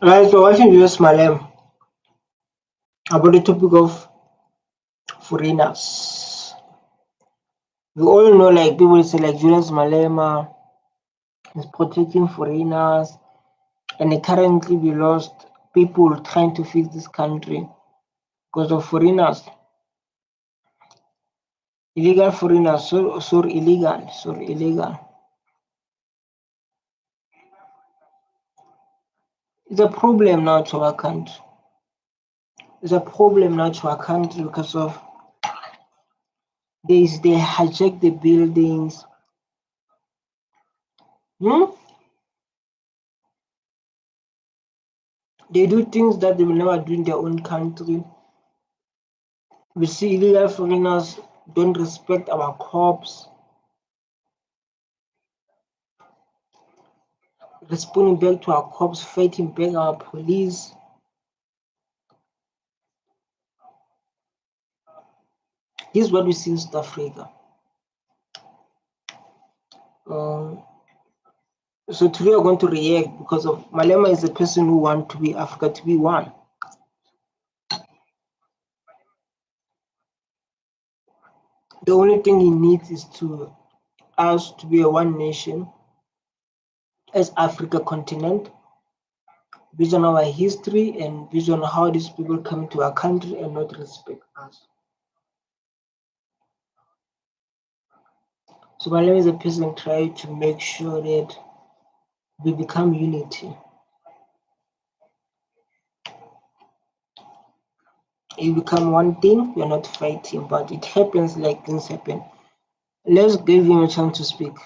Right, so watching Julius Malema about the topic of foreigners. We all know, like people say, like Julius Malema is protecting foreigners, and currently we lost people trying to fix this country because of foreigners. Illegal foreigners, so illegal. It's a problem now to our country. It's a problem now to our country because of this. They hijack the buildings. They do things that they will never do in their own country. We see illegal foreigners don't respect our cops, responding back to our cops, fighting back our police. This is what we see in South Africa. So today we're going to react because of Malema is a person who wants to be Africa to be one. The only thing he needs is to us to be a one nation as Africa continent, based on our history and based on how these people come to our country and not respect us. So Malema is a person trying to make sure that we become unity. You become one thing, you're not fighting, but it happens like things happen. Let's give him a chance to speak.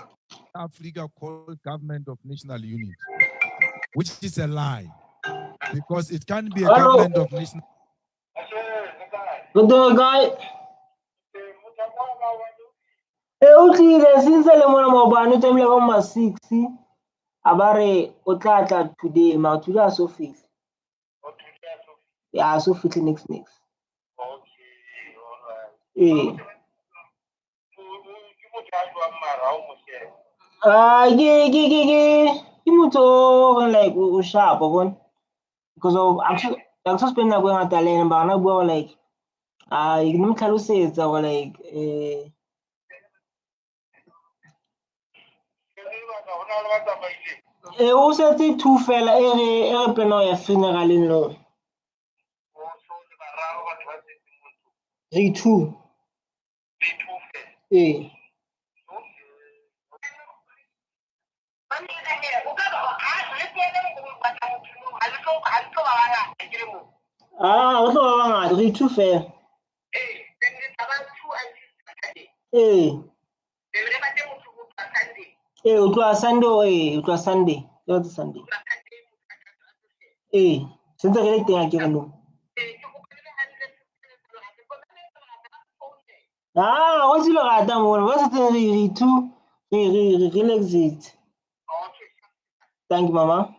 Africa called government of national unity, which is a lie, because it can't be a government of national. Good guy. Utlile since le mona maobane tlamehile ka ma 6 a ba re o tla tla today ma today a so fihle. Yeah, so fihle next. Okay, all right. Ke motho o like o sharp bona because of I'm so spend nako e ngata le ene bana bua like ke mo tlhalosetsa go like o setse 2 fela e re plana ya funeral lo re 2 o tlo ba bangata re 2 fela o tloa Sunday that's Sunday sentse re le teng a kere no go tsile gata mona ba setse re 2 re exit. Thank you, Mama.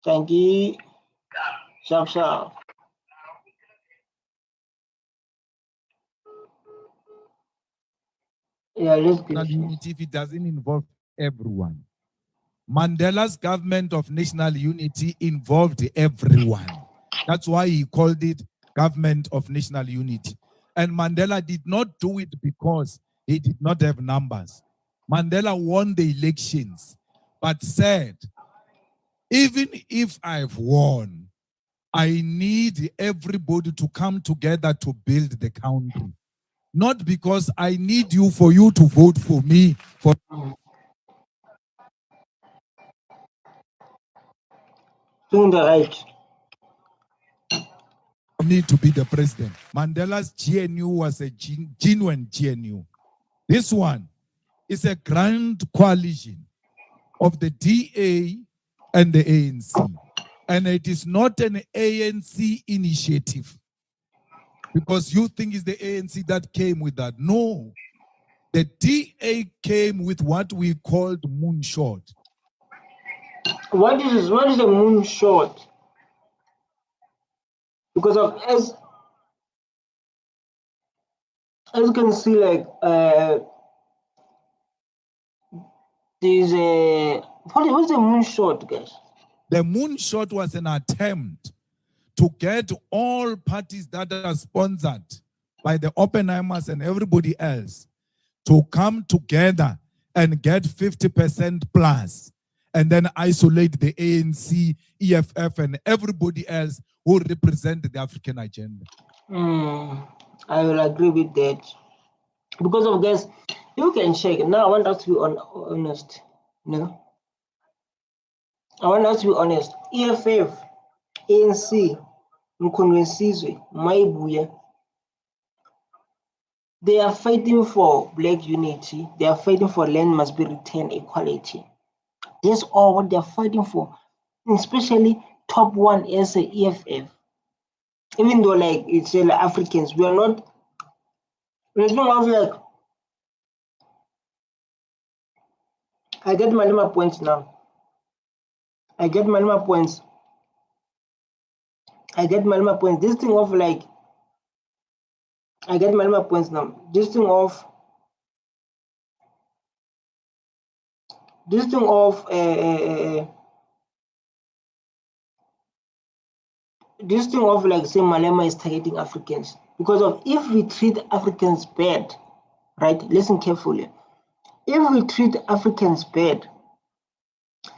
Thank you. Sharp. Yeah, let's go. Unity, if it doesn't involve everyone. Mandela's government of national unity involved everyone. That's why he called it government of national unity. And Mandela did not do it because he did not have numbers. Mandela won the elections, but said, even if I've won, I need everybody to come together to build the country. Not because I need you for you to vote for me. For doing the right. me to be the president. Mandela's GNU was a genuine GNU. This one is a grand coalition of the DA and the ANC. And it is not an ANC initiative, because you think it's the ANC that came with that. No. The DA came with what we called moonshot. What is a moonshot? Because of as you can see, like there's What's the moonshot, guys? The moonshot was an attempt to get all parties that are sponsored by the Oppenheimers and everybody else to come together and get 50% plus, and then isolate the ANC, EFF, and everybody else who represent the African agenda. I will agree with that. Because of this, you can check. Now, I want us to be honest. No, I want us to be honest. EFF, ANC, Mkhonwesizwe, Maibuya, they are fighting for black unity. They are fighting for land must be returned equality. That's all what they are fighting for. Especially top one is the EFF. Even though like it's like Africans, we are not. There's no like. I get Malema points now. I get Malema points. This thing of like. I get Malema points now. This thing of like say Malema is targeting Africans because of if we treat Africans bad, right? Listen carefully. If we treat Africans bad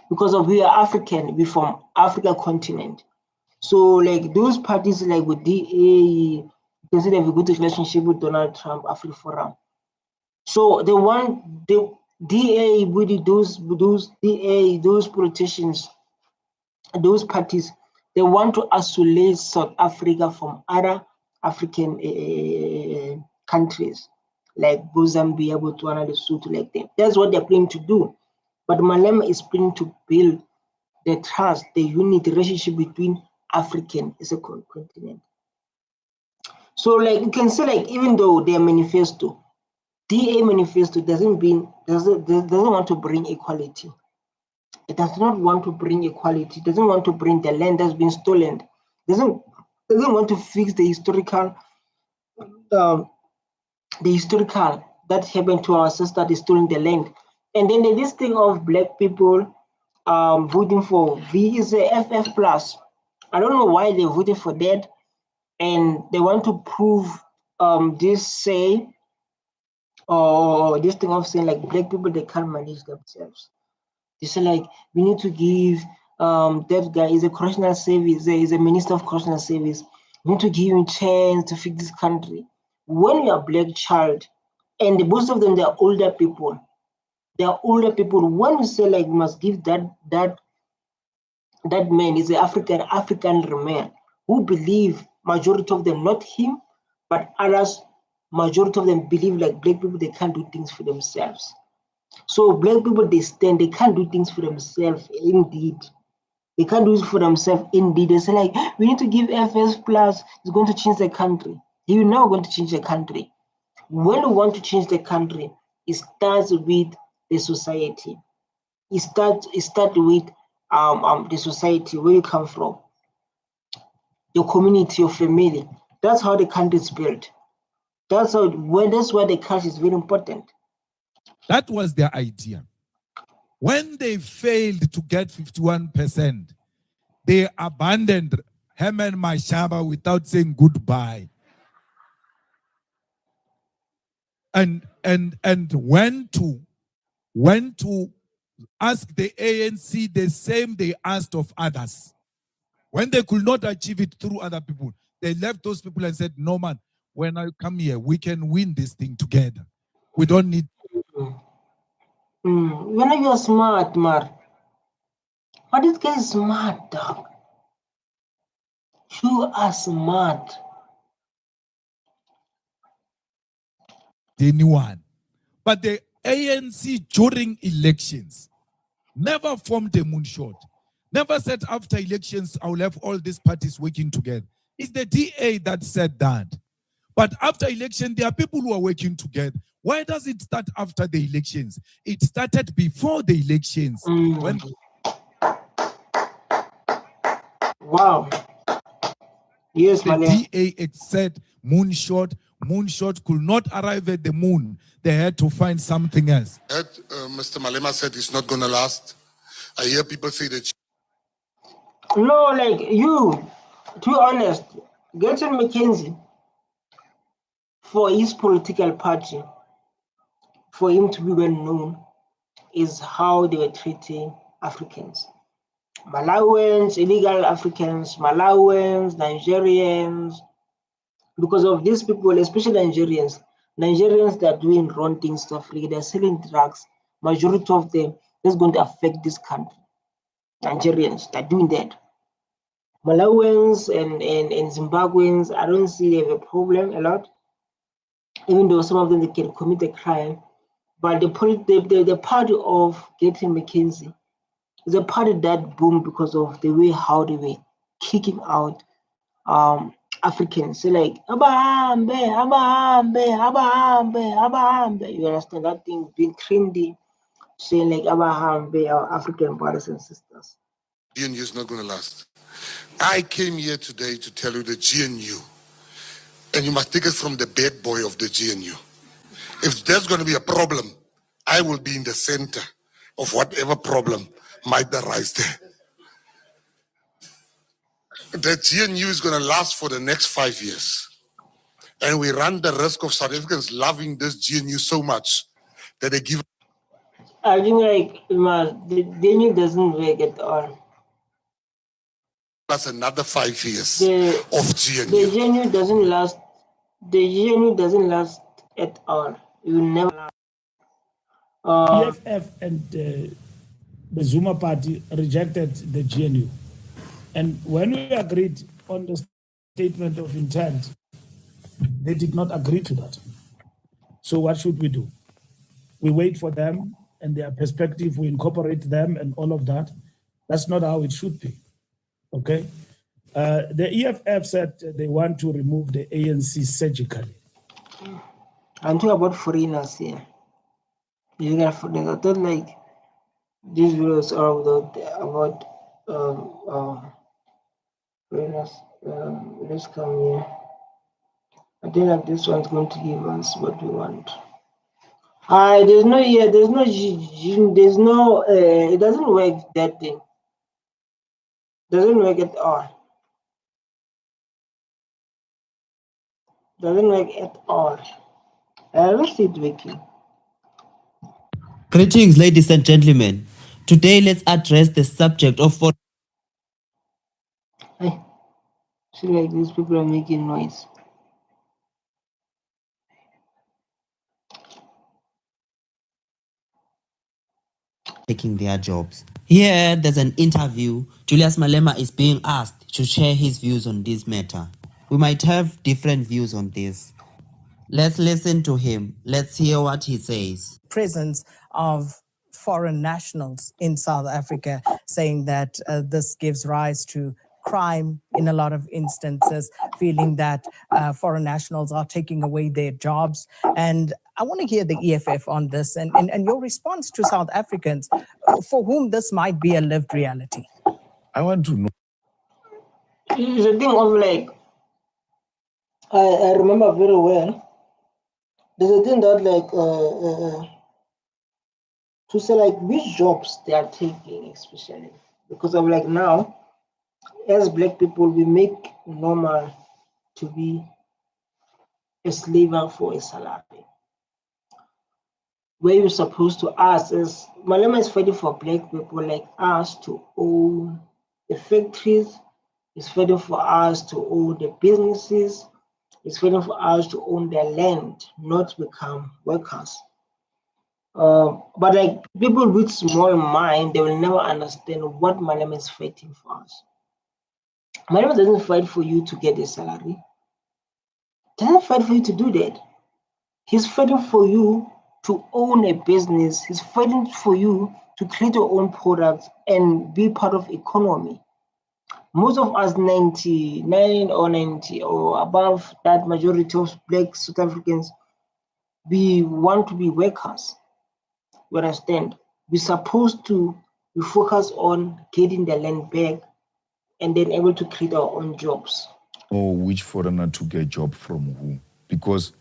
because of we are African, we from Africa continent. So like those parties like with DA, you can see they have a good relationship with Donald Trump, Africa Forum. So they want the DA with those DA, those politicians, those parties, they want to isolate South Africa from other African countries like Zambia, Botswana, Lesotho, like them. That's what they're planning to do. But Malema is planning to build the trust, the unity, the relationship between African as a continent. So like you can say like even though their manifesto, DA manifesto doesn't want to bring equality. It does not want to bring equality. It doesn't want to bring the land that's been stolen. It doesn't want to fix the historical that happened to our ancestors that is stealing the land. And then this thing of black people voting for V is a FF plus. I don't know why they voted for that, and they want to prove this thing of saying like black people they can't manage themselves. They say like we need to give that guy is a correctional service, is a minister of correctional service. We need to give him a chance to fix this country. When you're a black child, and most of them they're older people. When you say like we must give that man is an African man who believe majority of them, not him, but others, majority of them believe like black people they can't do things for themselves. So black people they can't do things for themselves indeed. They can't do it for themselves indeed. They say like we need to give FS plus, it's going to change the country. You're not going to change the country. When we want to change the country, it starts with the society. It starts with the society where you come from, your community, your family. That's how the country is built. That's why the culture is very important. That was their idea. When they failed to get 51%, they abandoned Herman Mashaba without saying goodbye. And went to ask the ANC the same they asked of others. When they could not achieve it through other people, they left those people and said, no man, when I come here, we can win this thing together. We don't need. When are you smart, Mar? But this guy is smart, dog. You are smart. Anyone. But the ANC during elections never formed a moonshot. Never said after elections, I will have all these parties working together. It's the DA that said that. But after election, there are people who are working together. Why does it start after the elections? It started before the elections. When wow. Yes, the DA said moonshot could not arrive at the moon. They had to find something else. Mr. Malema said it's not going to last. I hear people say that. No, like you, to be honest, Gretchen McKenzie, for his political party, for him to be well known, is how they were treating Africans. Malawians, illegal Africans, Malawians, Nigerians, because of these people, especially Nigerians that are doing wrong things to Africa, they're selling drugs. Majority of them is going to affect this country. Nigerians that are doing that. Malawians and Zimbabweans, I don't see they have a problem a lot, even though some of them they can commit a crime. But the party of Gretchen McKenzie is a party that boomed because of the way how they were kicking out Africans. So like Abahambe. You understand that thing being trendy, saying like Abahambe, our African brothers and sisters. GNU is not going to last. I came here today to tell you the GNU, and you must take it from the bad boy of the GNU. If there's going to be a problem, I will be in the center of whatever problem might arise there. The GNU is going to last for the next 5 years. And we run the risk of South Africans loving this GNU so much that they give I think like the GNU doesn't work at all. us another 5 years of GNU. The GNU doesn't last. The GNU doesn't last at all. You never last. EFF and the Zuma party rejected the GNU. And when we agreed on the statement of intent, they did not agree to that. So what should we do? We wait for them and their perspective, we incorporate them and all of that. That's not how it should be, okay? The EFF said they want to remove the ANC surgically. I'm talking about foreigners here. You got foreigners. I thought like these videos are about foreigners. Let's come here. I think like this one's going to give us what we want. There's no it doesn't work that thing. Doesn't work at all. Doesn't work at all. Let's see it working. Greetings, ladies and gentlemen. Today, let's address the subject of Hey, see, like these people are making noise. taking their jobs. Here, there's an interview. Julius Malema is being asked to share his views on this matter. We might have different views on this. Let's listen to him. Let's hear what he says. Presence of foreign nationals in South Africa, saying that this gives rise to crime in a lot of instances, feeling that foreign nationals are taking away their jobs. And I want to hear the EFF on this and your response to South Africans for whom this might be a lived reality. I want to know. It's a thing of like, I remember very well. There's a thing that like, to say like which jobs they are taking, especially because of like now, as Black people, we make normal to be a slaver for a salary. Where you're supposed to ask is, Malema is fighting for Black people like us to own the factories, it's fighting for us to own the businesses, it's fighting for us to own their land, not become workers. But like people with small mind, they will never understand what Malema is fighting for us. Malema doesn't fight for you to get a salary. Doesn't fight for you to do that. He's fighting for you to own a business. He's fighting for you to create your own products and be part of economy. Most of us, 99 or 90 or above that majority of Black South Africans, we want to be workers. You understand? We're supposed to focus on getting the land back and then able to create our own jobs. Or which foreigner took a job from who? Because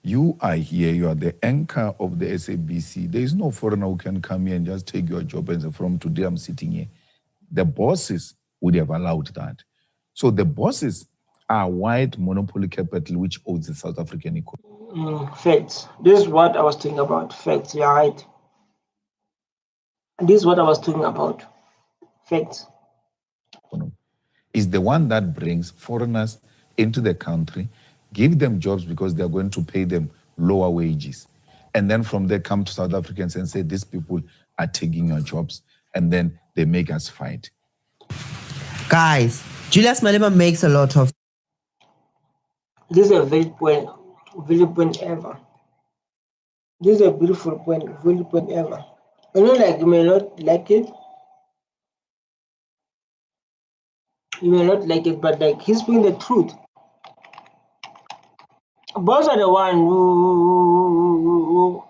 You are here, you are the anchor of the SABC. There is no foreigner who can come here and just take your job and say, from today I'm sitting here. The bosses would have allowed that. So the bosses are white monopoly capital which owns the South African economy. Facts. This is what I was talking about. Facts, you're right. This is what I was talking about. Facts. Is the one that brings foreigners into the country, give them jobs because they're going to pay them lower wages. And then from there come to South Africans and say, these people are taking your jobs. And then they make us fight. Guys, Julius Malema makes a lot of... This is a very point ever. This is a beautiful point, very point ever. I know, like, you may not like it. You may not like it, but like he's speaking the truth. Boss are the one who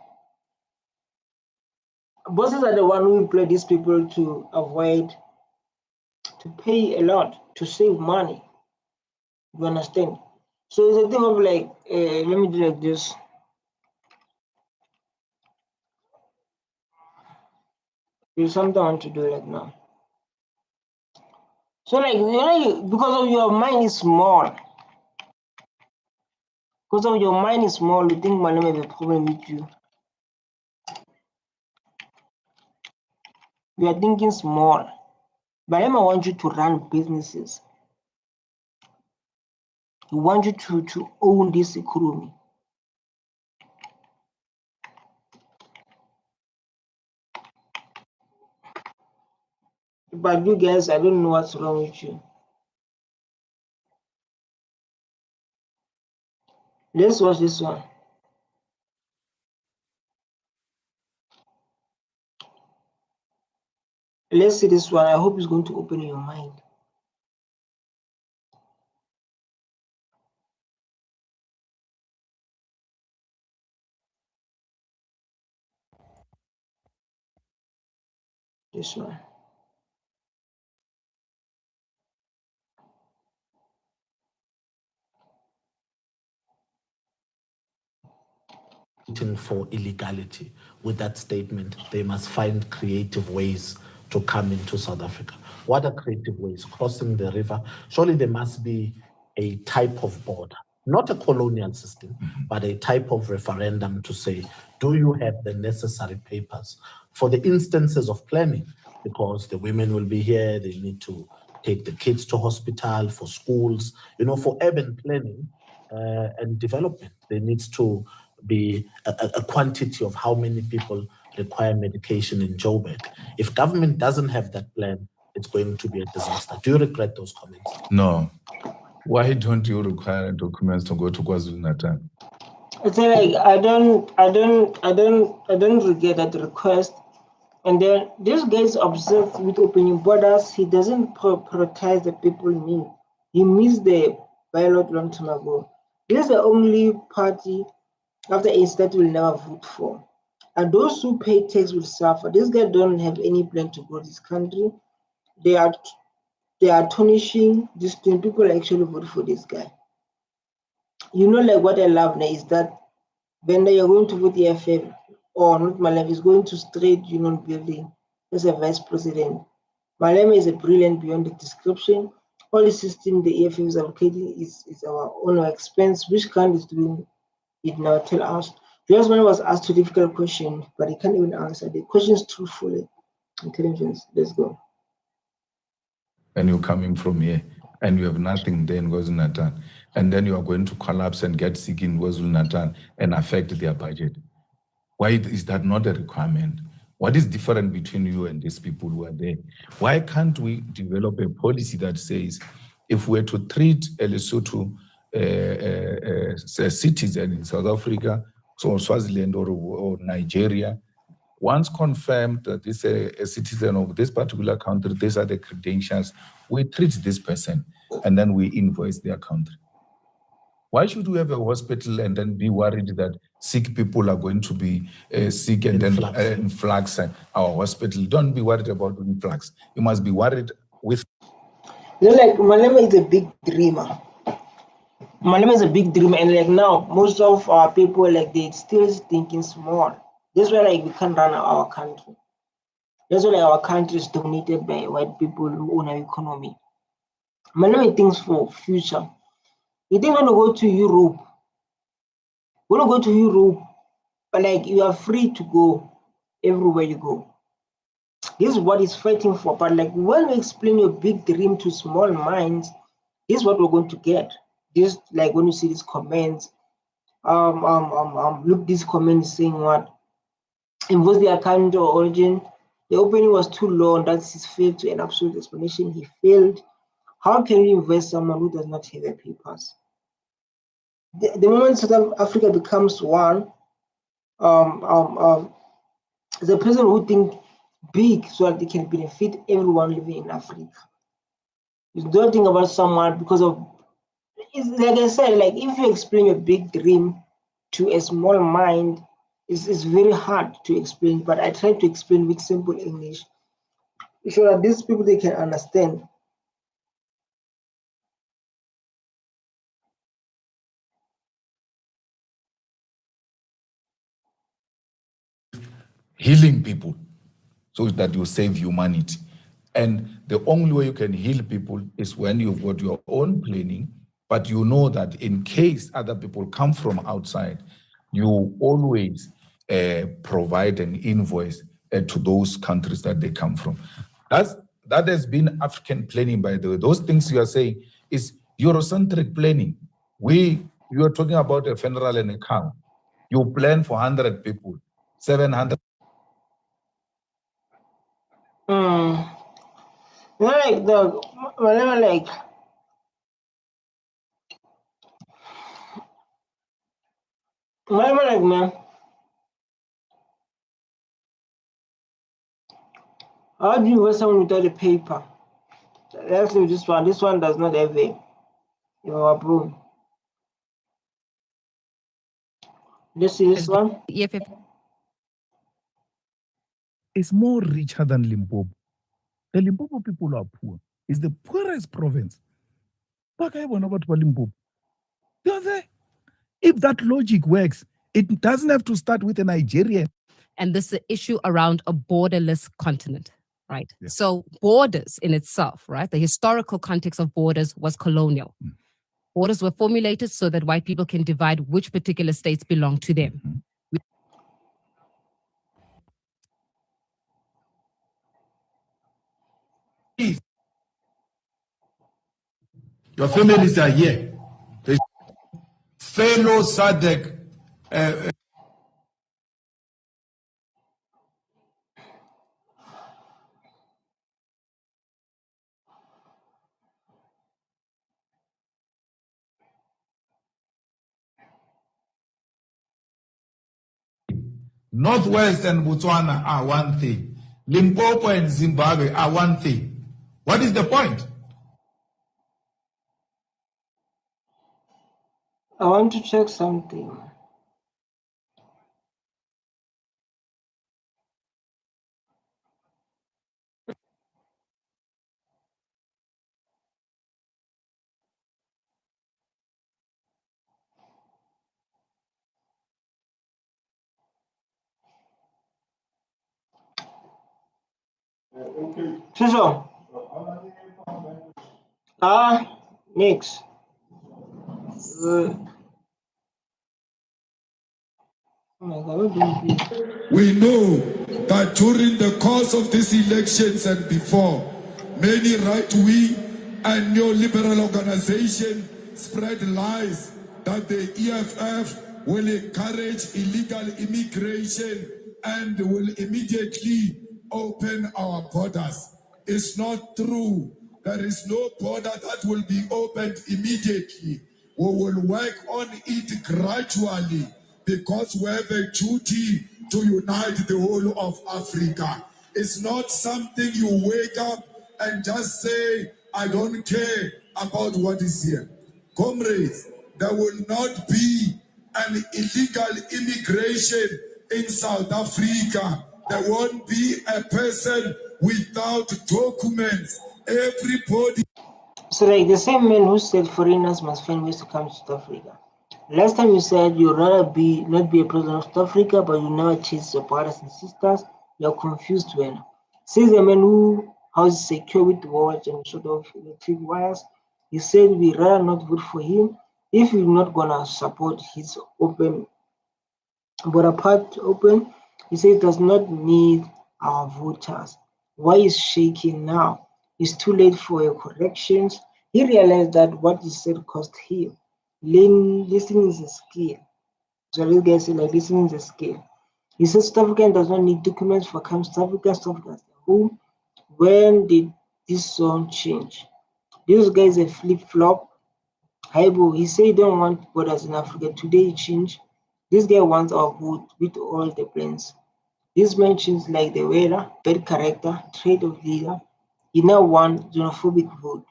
bosses are the one who employ these people to avoid, to pay a lot, to save money. You understand? So it's a thing of like, let me do like this. There's something I want to do like now. So like, you know, because of your mind is small. Because of your mind is small, you think Malema have a problem with you. You are thinking small. Malema wants you to run businesses. He wants you to own this economy. But you guys, I don't know what's wrong with you. Let's watch this one. Let's see this one. I hope it's going to open your mind. This one. For illegality. With that statement, they must find creative ways to come into South Africa. What are creative ways? Crossing the river. Surely there must be a type of border, not a colonial system, but a type of referendum to say, do you have the necessary papers for the instances of planning? Because the women will be here, they need to take the kids to hospital, for schools, for urban planning and development. There needs to be a quantity of how many people require medication in Joburg. If government doesn't have that plan, it's going to be a disaster. Do you regret those comments? No. Why don't you require documents to go to KwaZulu-Natal? It's like I don't regret that request. And then this guy is obsessed with opening borders. He doesn't prioritize the people in need. He missed the ballot long time ago. This is the only party after AIDS that will never vote for. And those who pay tax will suffer. This guy don't have any plan to grow this country. They are tarnishing this thing. People actually vote for this guy. Like what I love now is that when you're going to vote EFF or not, Malema is going to straight union building as a vice president. Malema is a brilliant beyond the description. All the system the EFF is allocating is our own expense. Which country is doing it now? Tell us. Julius Malema was asked a difficult question, but he can't even answer the questions truthfully. Intelligence. Let's go. And you're coming from here, and you have nothing there in KwaZulu-Natal, and then you are going to collapse and get sick in KwaZulu-Natal and affect their budget. Why is that not a requirement? What is different between you and these people who are there? Why can't we develop a policy that says, if we're to treat a Lesotho citizen in South Africa, so Swaziland or Nigeria, once confirmed that this is a citizen of this particular country, these are the credentials, we treat this person and then we invoice their country. Why should we have a hospital and then be worried that sick people are going to be sick and then influx our hospital? Don't be worried about influx. You must be worried with... Like Malema is a big dreamer. Malema is a big dream, and like now, most of our people like they still thinking small. That's why like we can't run our country. That's why like, our country is dominated by white people who own our economy. Malema thinks for future. He didn't want to go to Europe. Want to go to Europe, but like you are free to go everywhere you go. This is what he's fighting for. But like when you explain your big dream to small minds, this is what we're going to get. Just like when you see these comments, look, this comment is saying what? Invoice the account or origin. The opening was too long. That's his failed to an absolute explanation. He failed. How can you invest someone who does not have the papers? The moment South Africa becomes one, the person who think big so that they can benefit everyone living in Africa. You don't think about someone because of, it's like I said, like if you explain your big dream to a small mind, it's very hard to explain, but I try to explain with simple English so that these people, they can understand. Healing people so that you save humanity. And the only way you can heal people is when you've got your own planning, but you know that in case other people come from outside, you always provide an invoice to those countries that they come from. That has been African planning, by the way. Those things you are saying is Eurocentric planning. You are talking about a funeral and a count. You plan for 100 people, 700. Like the whenever like man, how do you invest someone without a paper? Let's do this one. This one does not have a approved. Let's see this one. EFF is more richer than Limpopo. The Limpopo people are poor. It's the poorest province. But I wonder about Limpopo. They're there. If that logic works, it doesn't have to start with a Nigerian. and this is an issue around a borderless continent, right? Yeah. So borders in itself, right? The historical context of borders was colonial. Borders were formulated so that white people can divide which particular states belong to them. Your families are here. Fellow SADC. Northwest and Botswana are one thing. Limpopo and Zimbabwe are one thing. What is the point? I want to check something. Siso. Next. Oh my God, what do you do? We know that during the course of these elections and before, many right-wing and neoliberal organizations spread lies that the EFF will encourage illegal immigration and will immediately open our borders. It's not true. There is no border that will be opened immediately. We will work on it gradually because we have a duty to unite the whole of Africa. It's not something you wake up and just say, I don't care about what is here. Comrades, there will not be an illegal immigration in South Africa. There won't be a person without documents. Everybody. So like the same man who said foreigners must find ways to come to South Africa. Last time you said you'd rather not be a president of South Africa, but you never chase your brothers and sisters. You're confused when. Says the man who houses secure with watch and sort of electric wires. He said we'd rather not vote for him if we're not gonna support his open border part open. He said it does not need our voters. Why is shaking now? It's too late for your corrections. He realized that what he said cost him. Listening is a skill. So this guy said like listening is a skill. He says South African does not need documents for coming to South Africa. South Africa is the home. When did this song change? This guy is a flip-flop. Haibo, he said he don't want borders in Africa. Today he changed. This guy wants our vote with all the plans. These mentions like the weather, bad character, trait of leader. He now wants xenophobic vote.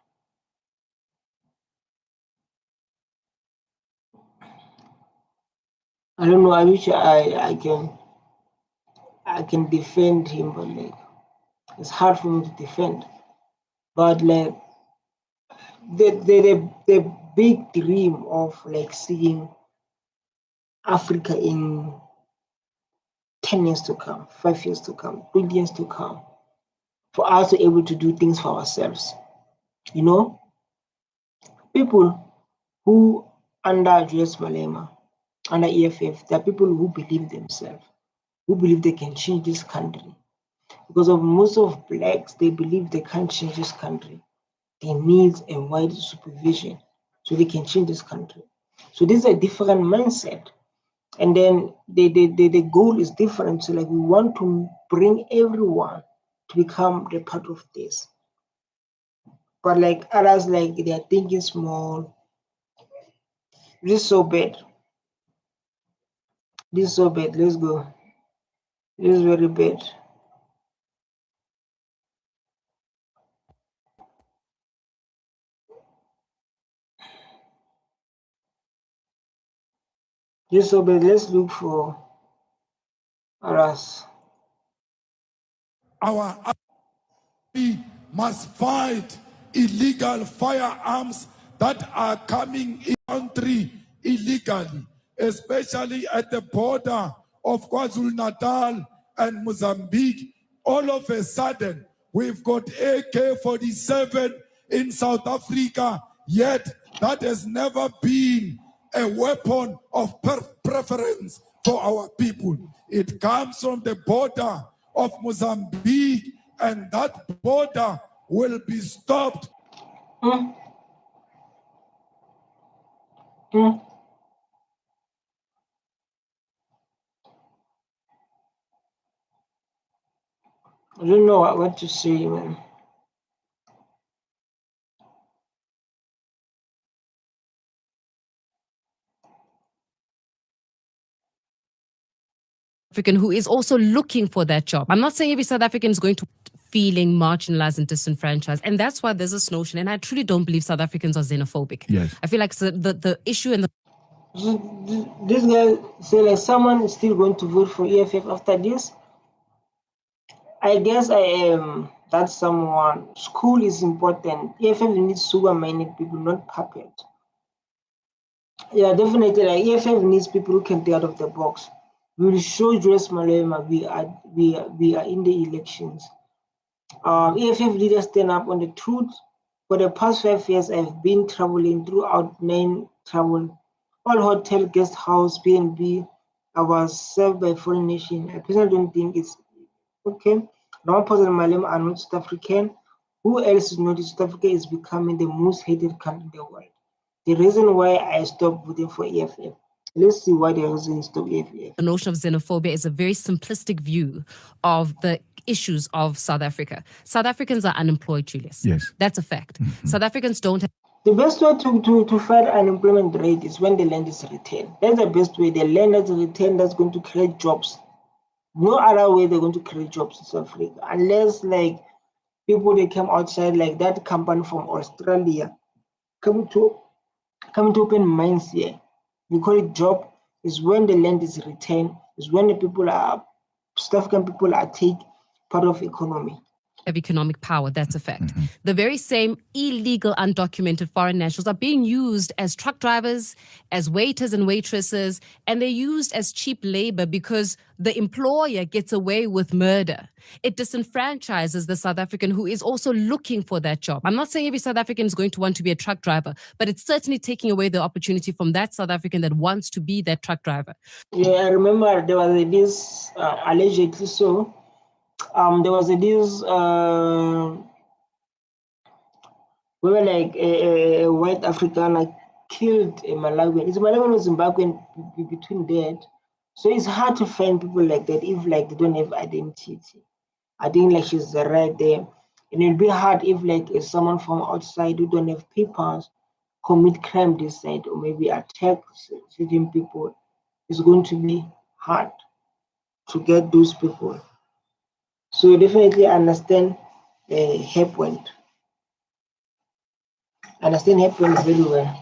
I don't know. I wish I can defend him, but like it's hard for me to defend. But like the big dream of like seeing Africa in 10 years to come, 5 years to come, 20 years to come, for us to be able to do things for ourselves. You know, people who under Julius Malema, under EFF, there are people who believe themselves, who believe they can change this country. Because of most of blacks, they believe they can't change this country. They need a wide supervision so they can change this country. So this is a different mindset. And then the goal is different. So like we want to bring everyone to become the part of this. But like others, like they are thinking small. This is so bad. This is so bad. Let's go. This is very bad. This is so bad. Let's look for others. Our army must fight illegal firearms that are coming in country illegally, especially at the border of KwaZulu-Natal and Mozambique. All of a sudden, we've got AK-47 in South Africa, yet that has never been a weapon of preference for our people. It comes from the border of Mozambique, and that border will be stopped. I don't know what to say, man. African who is also looking for that job. I'm not saying every South African is going to feeling marginalized and disenfranchised. And that's why there's this notion, and I truly don't believe South Africans are xenophobic. Yes. I feel like the issue and the This guy say like someone is still going to vote for EFF after this. I guess I am that someone. School is important. EFF needs super-minded people, not puppet. Yeah, definitely. Like EFF needs people who can think out of the box. We will show Julius Malema we are in the elections. EFF leaders stand up on the truth. For the past 5 years, I've been traveling throughout 9 travel, all hotel, guest house, B&B. I was served by foreign nation. I personally don't think it's okay. Ramaphosa and Malema are not South African. Who else is not? South Africa is becoming the most hated country in the world. The reason why I stopped voting for EFF. Let's see why the reason stop EFF. The notion of xenophobia is a very simplistic view of the issues of South Africa. South Africans are unemployed, Julius. Yes. That's a fact. South Africans don't have The best way to fight unemployment rate is when the land is retained. That's the best way. The land that's retained, that's going to create jobs. No other way they're going to create jobs in South Africa. Unless like people they come outside like that company from Australia come to open mines here. We call it job. Is when the land is retained, is when the people are South African people are take part of economy. Have economic power, that's a fact. The very same illegal, undocumented foreign nationals are being used as truck drivers, as waiters and waitresses, and they're used as cheap labor because the employer gets away with murder. It disenfranchises the South African who is also looking for that job. I'm not saying every South African is going to want to be a truck driver, but it's certainly taking away the opportunity from that South African that wants to be that truck driver. Yeah, I remember there was this allegedly so. There was this where like a white Afrikaner killed a Malawian. It's Malawian or Zimbabwean between that. So it's hard to find people like that if like they don't have identity. I think like she's right there. And it'll be hard if like if someone from outside who don't have papers commit crime this side or maybe attack certain people. It's going to be hard to get those people. So definitely understand her point. Understand her point very well.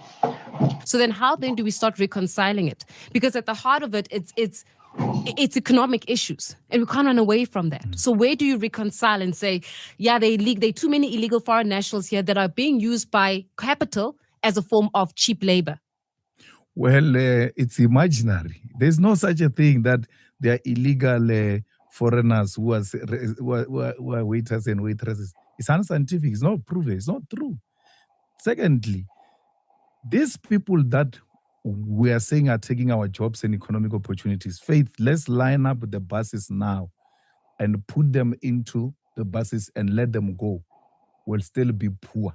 So then how then do we start reconciling it? Because at the heart of it, it's economic issues and we can't run away from that. So where do you reconcile and say, yeah, there are too many illegal foreign nationals here that are being used by capital as a form of cheap labor? Well, it's imaginary. There's no such a thing that there are illegal foreigners who are waiters and waitresses. It's unscientific. It's not proven. It's not true. Secondly, these people that we are saying are taking our jobs and economic opportunities, Faith, let's line up the buses now and put them into the buses and let them go. We'll still be poor.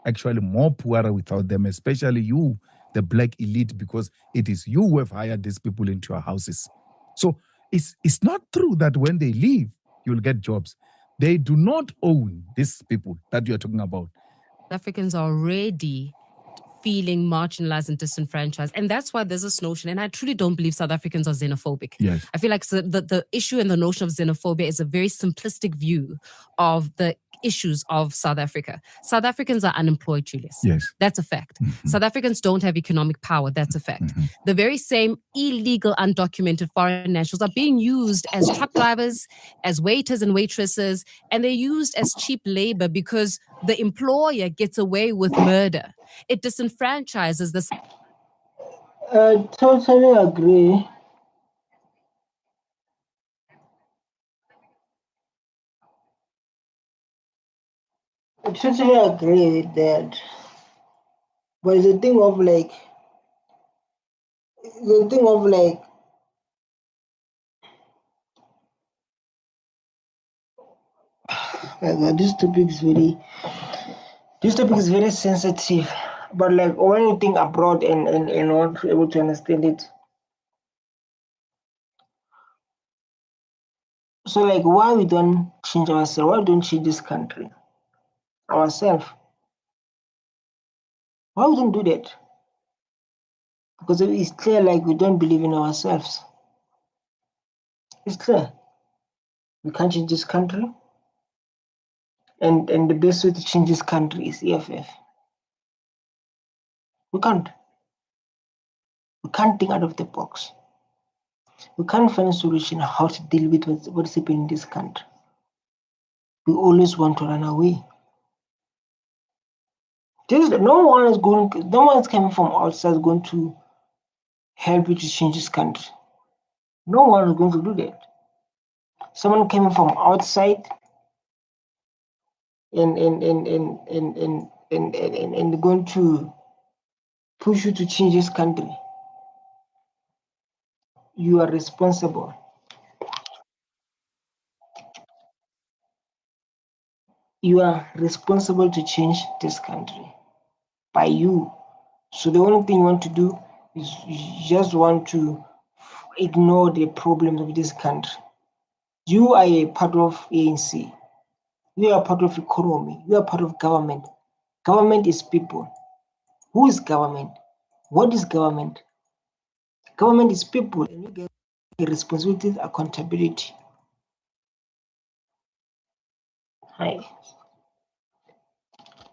Actually, more poorer without them, especially you, the black elite, because it is you who have hired these people into your houses. So it's not true that when they leave, you'll get jobs. They do not own these people that you're talking about. Africans are already feeling marginalized and disenfranchised. And that's why there's this notion, and I truly don't believe South Africans are xenophobic. Yes. I feel like the issue and the notion of xenophobia is a very simplistic view of the issues of South Africa. South Africans are unemployed, Julius. Yes. That's a fact. South Africans don't have economic power. That's a fact. The very same illegal, undocumented foreign nationals are being used as truck drivers, as waiters and waitresses, and they're used as cheap labor because the employer gets away with murder. It disenfranchises the... I totally agree. I totally agree with that. But the thing of like, this topic is very sensitive. But like when you think abroad and want to be able to understand it. So like why we don't change ourselves? Why we don't change this country? Ourselves. Why we don't do that? Because it's clear like we don't believe in ourselves. It's clear. We can't change this country. And the best way to change this country is EFF. We can't. We can't think out of the box. We can't find a solution how to deal with what's happening in this country. We always want to run away. No one is coming from outside going to help you to change this country. No one is going to do that. Someone coming from outside and going to push you to change this country. You are responsible. You are responsible to change this country by you. So the only thing you want to do is you just want to ignore the problems of this country. You are a part of ANC. You are part of economy. You are part of government. Government is people. Who is government? What is government? Government is people. And you get responsibility, accountability. Hi.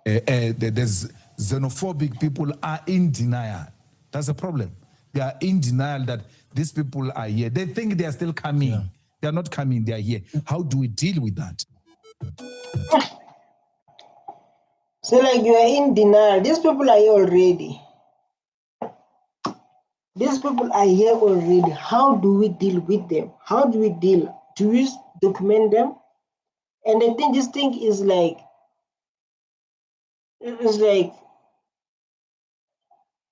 There's xenophobic people are in denial. That's a problem. They are in denial that these people are here. They think they are still coming. Yeah. They are not coming, they are here. How do we deal with that? So like you are in denial. These people are here already. These people are here already. How do we deal with them? How do we deal? Do we document them? And I think this thing is like,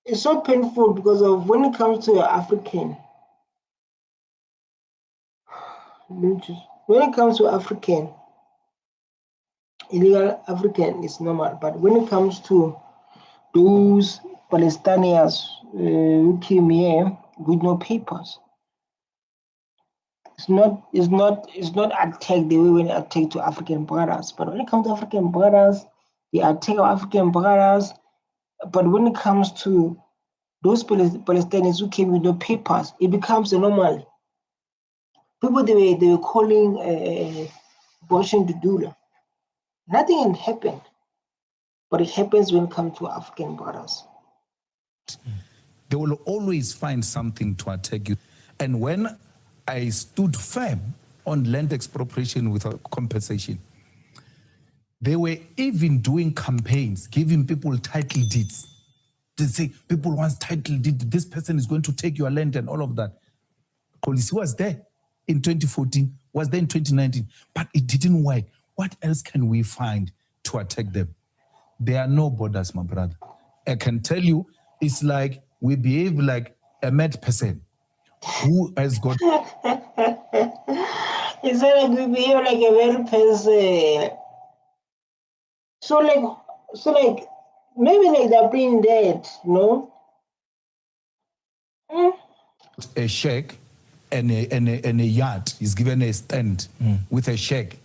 it's so painful because of when it comes to African. When it comes to African, illegal African is normal, but when it comes to those Palestinians who came here with no papers, it's not attack the way when attack to African brothers. But when it comes to African brothers, they attack our African brothers. But when it comes to those Palestinians who came with no papers, it becomes a normal. People they were calling abortion to do. Nothing happened, but it happens when it comes to African brothers. They will always find something to attack you. And when I stood firm on land expropriation without compensation, they were even doing campaigns, giving people title deeds. They say, people want title deed, this person is going to take your land and all of that. Policy was there in 2014, was there in 2019, but it didn't work. What else can we find to attack them? There are no borders, my brother. I can tell you, it's like we behave like a mad person who has got... It's like we behave like a mad person. So like, maybe like they're being dead, no? A shack and a yard. He's given a stand with a shack.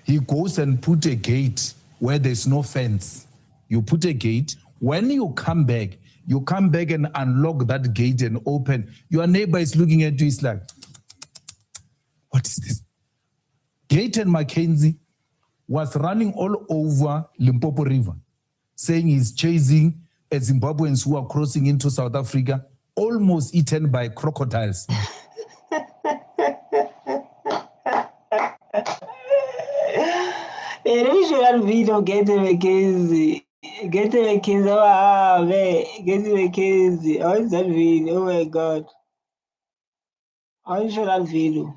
He goes and put a gate where there's no fence. You put a gate. When you come back and unlock that gate and open. Your neighbor is looking at you. He's like, what is this? Gayton Mackenzie was running all over Limpopo River, saying he's chasing Zimbabweans who are crossing into South Africa, almost eaten by crocodiles. We should have video Gayton Mackenzie. Gayton Mackenzie, Gayton Mackenzie. How is that video? Oh my God. I want to show that video.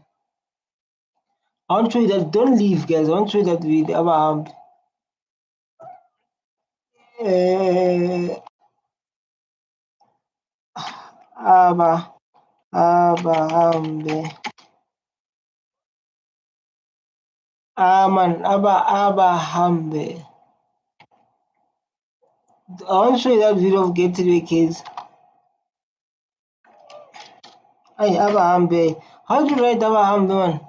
I want to show you that. Don't leave, guys. I want to show you that video about Hambe. I want to show you that video of Gayton Mackenzie. Hey, Hambe. How do you write Hambe, man?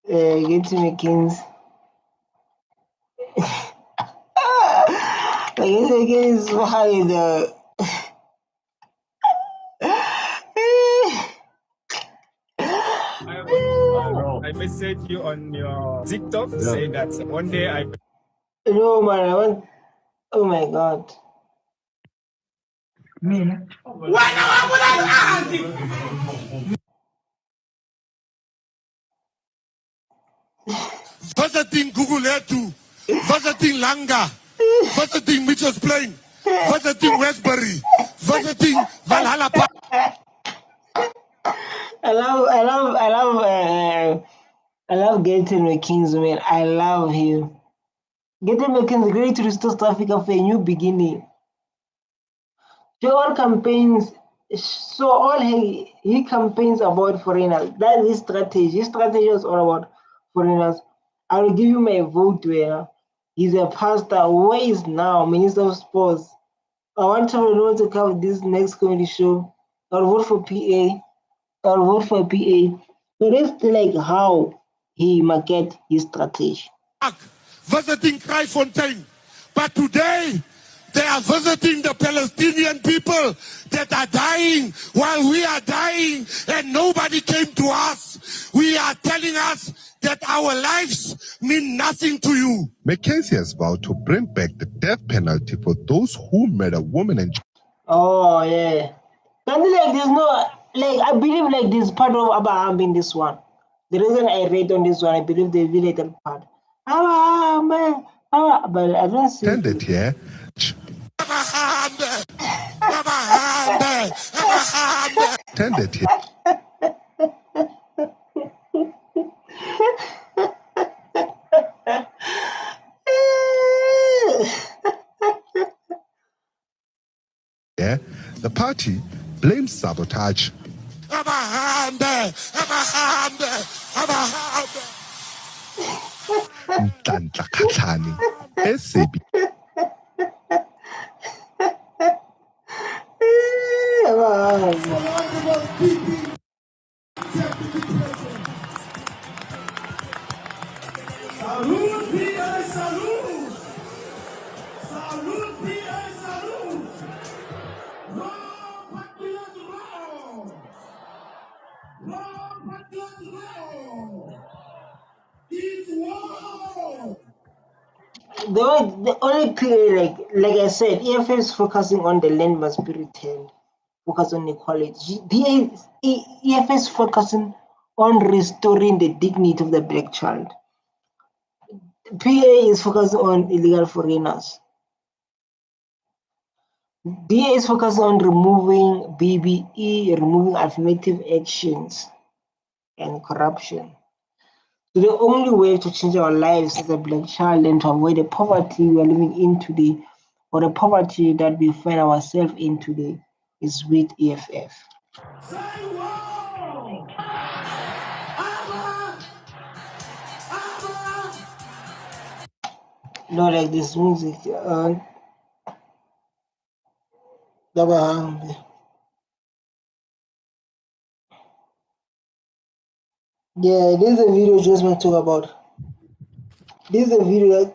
Gayton Mackenzie. Gayton Mackenzie is so high though. I messaged you on your TikTok to say that one day I... No, man, I want... Oh my God. Visiting Google Earth, visiting Langa, visiting Mitchell's Plain, visiting Westbury, visiting Valhalla Park. I love Gayton Mackenzie, man. I love him. Gayton Mackenzie great to restore South Africa for a new beginning. So all campaigns, he campaigns about foreigners. That's his strategy. His strategy is all about foreigners. I will give you my vote where he's a pastor. Where is now Minister of Sports? I want everyone to cover this next comedy show. I'll vote for PA. I'll vote for PA. So that's like how he market his strategy. Visiting Kraaifontein. But today, they are visiting the Palestinian people that are dying while we are dying and nobody came to us. We are telling us that our lives mean nothing to you. Mackenzie has vowed to bring back the death penalty for those who murder women and children. Oh, yeah. But like, there's no, like, I believe like this part of Abraham in this one. The reason I read on this one, I believe they did that part. But I don't see. Attended here. Attended here. Yeah, the party blames sabotage. Nhlanhla Khatlana, SAB. Salute, PA, salute! Salute, PA, salute! Roll, patriot, roll! Roll, patriot, roll! It's war! The only period, like I said, EFF is focusing on the land must be returned, focus on equality. EFF is focusing on restoring the dignity of the black child. PA is focusing on illegal foreigners. DA is focusing on removing BBE, removing affirmative actions and corruption. So the only way to change our lives as a black child and to avoid the poverty we are living in today, or the poverty that we find ourselves in today, is with EFF. Say wow! Abba! Abba! No, like this music. Yeah, this is a video just want to talk about. This is a video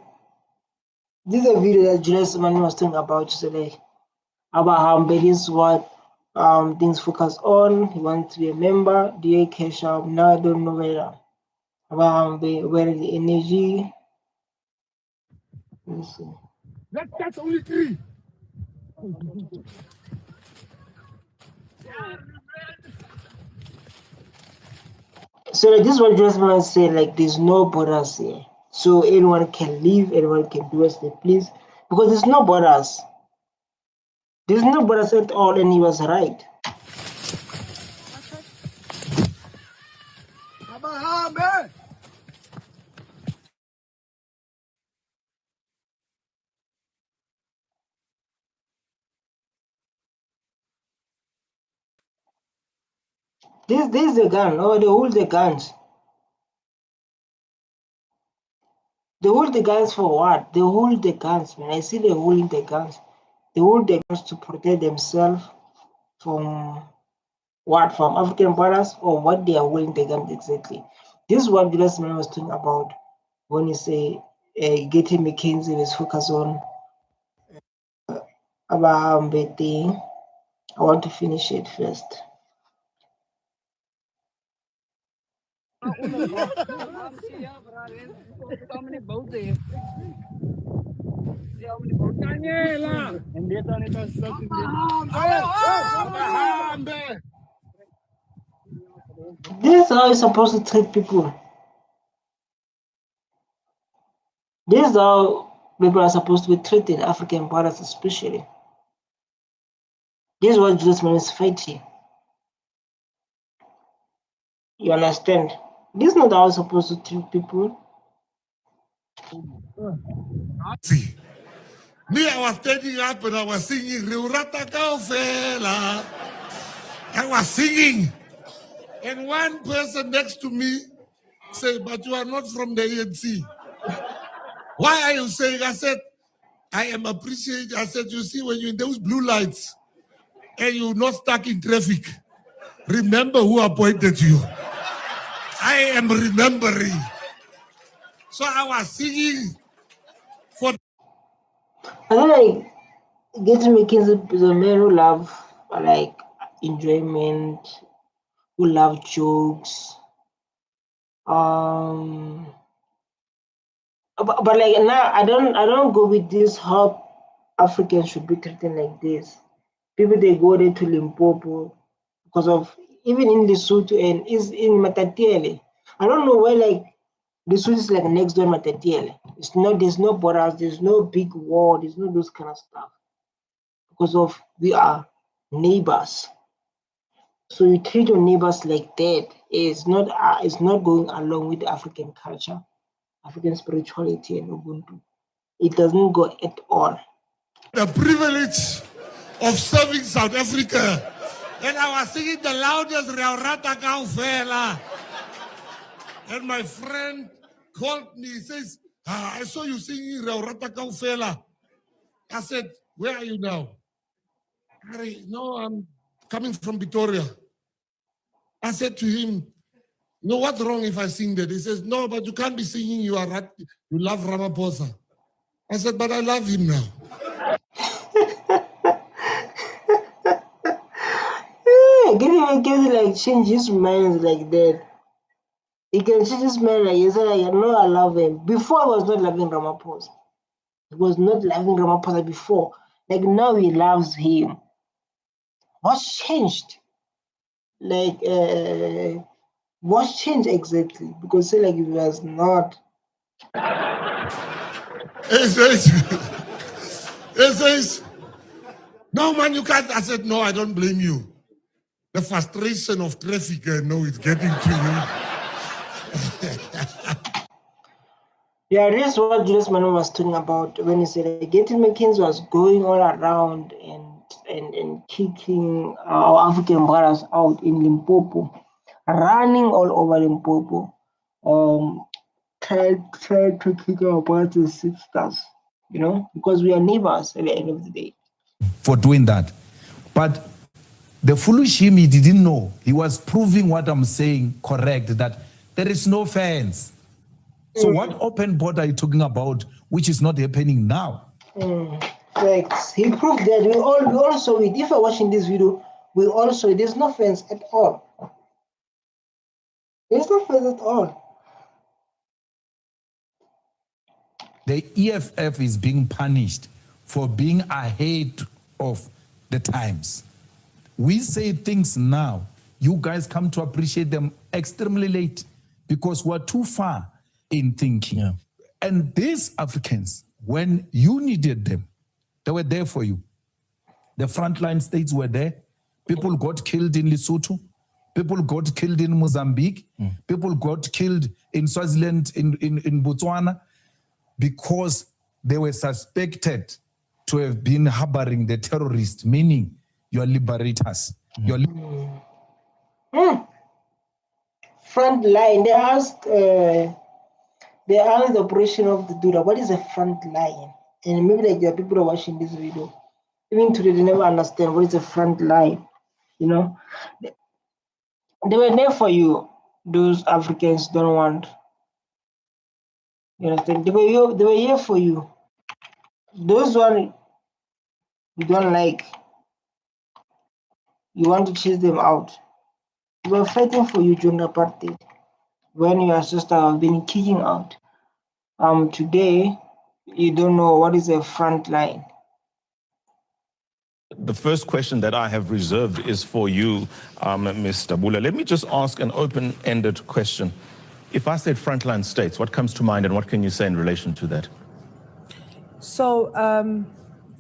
that Julius Malema was talking about today. About this is what things focus on. He wants to be a member. DA cash out. Now I don't know where. About where the energy. Let's see. That's only 3. So like, this is what Julius Malema said. Like, there's no borders here, so anyone can leave. Anyone can do as they please because there's no borders. There's no borders at all, and he was right. This is the gun. Oh, they hold the guns. They hold the guns for what? They hold the guns, man. I see they holding the guns. They hold the guns to protect themselves from what? From African brothers, or what they are holding the guns exactly. This is what Julius Malema was talking about when he say getting McKinsey is focused on about thing. I want to finish it first. This is how you're supposed to treat people. This is how people are supposed to be treated, African brothers especially. This is what Julius Malema is fighting. You understand? This is not how you're supposed to treat people. See, me, I was standing up and I was singing, Reurata Kaufela. I was singing. And one person next to me said, but you are not from the ANC. Why are you saying? I said, I am appreciating. I said, you see, when you're in those blue lights and you're not stuck in traffic, remember who appointed you. I am remembering. So I was singing for. I don't like getting McKinsey is a man who love like enjoyment, who love jokes. But like now I don't go with this how Africans should be treated like this. People they go there to Limpopo because of even in Lesotho and is in Matatiele. I don't know where like this is like next door Matatiele. It's not, there's no borders, there's no big war, there's no those kind of stuff. Because of we are neighbors. So you treat your neighbors like that. It's not going along with African culture, African spirituality and Ubuntu. It doesn't go at all. The privilege of serving South Africa. And I was singing the loudest Rata Kaufela. And my friend called me, he says, I saw you singing Rata Kaufela. I said, where are you now? No, I'm coming from Victoria. I said to him, no, what's wrong if I sing that? He says, no, but you can't be singing you love Ramaphosa. I said, but I love him now. Can like change his mind like that? He can change his mind like, he said, no, I love him. Before I was not loving Ramaphosa. He was not loving Ramaphosa before. Like now he loves him. What's changed? Like, what's changed exactly? Because say like it was not. It says, no man, you can't. I said, no, I don't blame you. The frustration of traffic, I know it's getting to you. Yeah, this is what Julius Malema was talking about when he said like, Getty McKenzie was going all around and kicking our African brothers out in Limpopo, running all over Limpopo, tried to kick our brothers and sisters, you know, because we are neighbors at the end of the day. For doing that. But the foolish him, he didn't know. He was proving what I'm saying correct, that there is no fence. So what open border are you talking about, which is not happening now? Facts. He proved that. We all saw it. If you're watching this video, we all saw it. There's no fence at all. There's no fence at all. The EFF is being punished for being ahead of the times. We say things now, you guys come to appreciate them extremely late because we're too far in thinking. Yeah. And these Africans, when you needed them, they were there for you. The frontline states were there. People got killed in Lesotho. People got killed in Mozambique. People got killed in Swaziland, in Botswana, because they were suspected to have been harboring the terrorists, meaning your liberators. Front line. They asked the operation of the Dura, what is a front line? And maybe like there are people who are watching this video. Even today, they never understand what is a front line. You know, they were there for you. Those Africans don't want. You understand? They were here for you. Those one you don't like. You want to chase them out. They were fighting for you during apartheid. When your sister have been kicking out. Today, you don't know what is a front line. The first question that I have reserved is for you, Ms. Dabula. Let me just ask an open-ended question. If I said frontline states, what comes to mind and what can you say in relation to that? So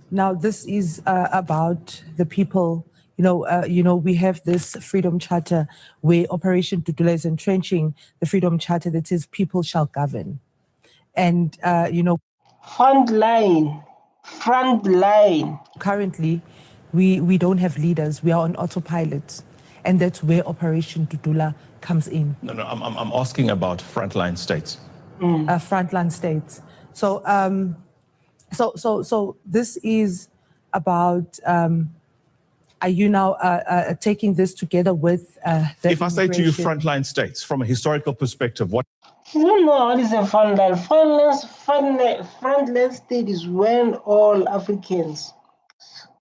now this is about the people. We have this Freedom Charter where Operation Dudula is entrenching the Freedom Charter that says people shall govern. And, Front line. Currently, we don't have leaders. We are on autopilot. And that's where Operation Dudula comes in. No, I'm asking about frontline states. Frontline states. So, so this is about, are you now taking this together with If I say to you frontline states, from a historical perspective, what? You don't know what is a frontline. Frontline state is when all Africans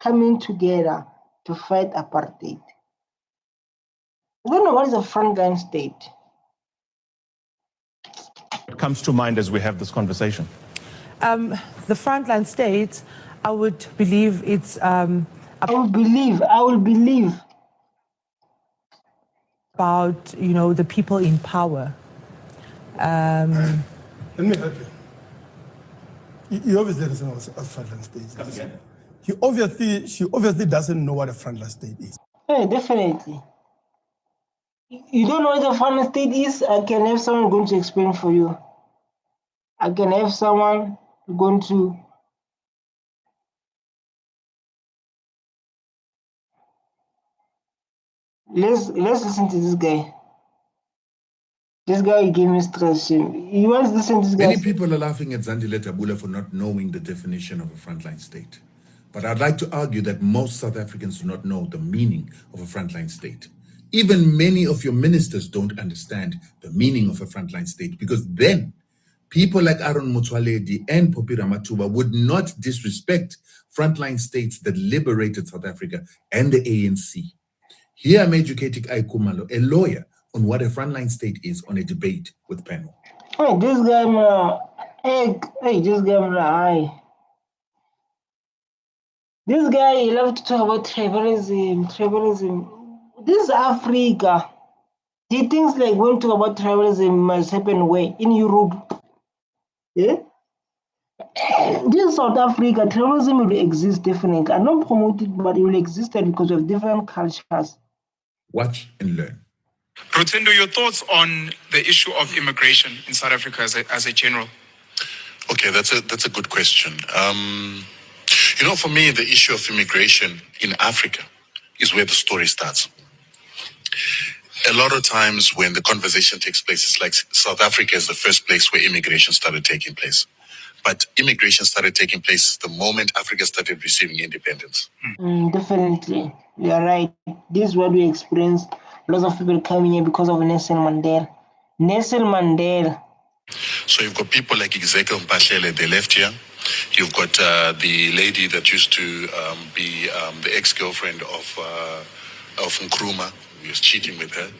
coming together to fight apartheid. You don't know what is a frontline state. What comes to mind as we have this conversation? The frontline states, I would believe it's... I will believe about, the people in power. Let me help you. You obviously doesn't know what a frontline state is. again? She obviously doesn't know what a frontline state is. Yeah, definitely. You don't know what the frontline state is? I can have someone going to explain for you. I can have someone going to. Let's listen to this guy. This guy gave me stress. You want to listen to this guy? Many people are laughing at Zandile Tabula for not knowing the definition of a frontline state. But I'd like to argue that most South Africans do not know the meaning of a frontline state. Even many of your ministers don't understand the meaning of a frontline state, because then people like Aaron Motsoaledi and Popi Ramathuba would not disrespect frontline states that liberated South Africa and the ANC. Here I'm educating Aikumalo, a lawyer, on what a frontline state is on a debate with panel. Hey, this guy, this guy, This guy, he loves to talk about tribalism. This is Africa. He thinks like when talk about tribalism must happen where? In Europe. Yeah? This is South Africa. Tribalism will exist definitely. I don't promote it, but it will exist because of different cultures. Watch and learn. Rotendo, your thoughts on the issue of immigration in South Africa as a general? Okay, that's a good question. For me, the issue of immigration in Africa is where the story starts. A lot of times when the conversation takes place, it's like South Africa is the first place where immigration started taking place. But immigration started taking place the moment Africa started receiving independence. Definitely, you are right. This is what we experienced. Lots of people coming here because of Nelson Mandela. Nelson Mandela. So you've got people like Ezekiel Mphahlele, they left here. You've got the lady that used to be the ex-girlfriend of Nkrumah. He was cheating with her.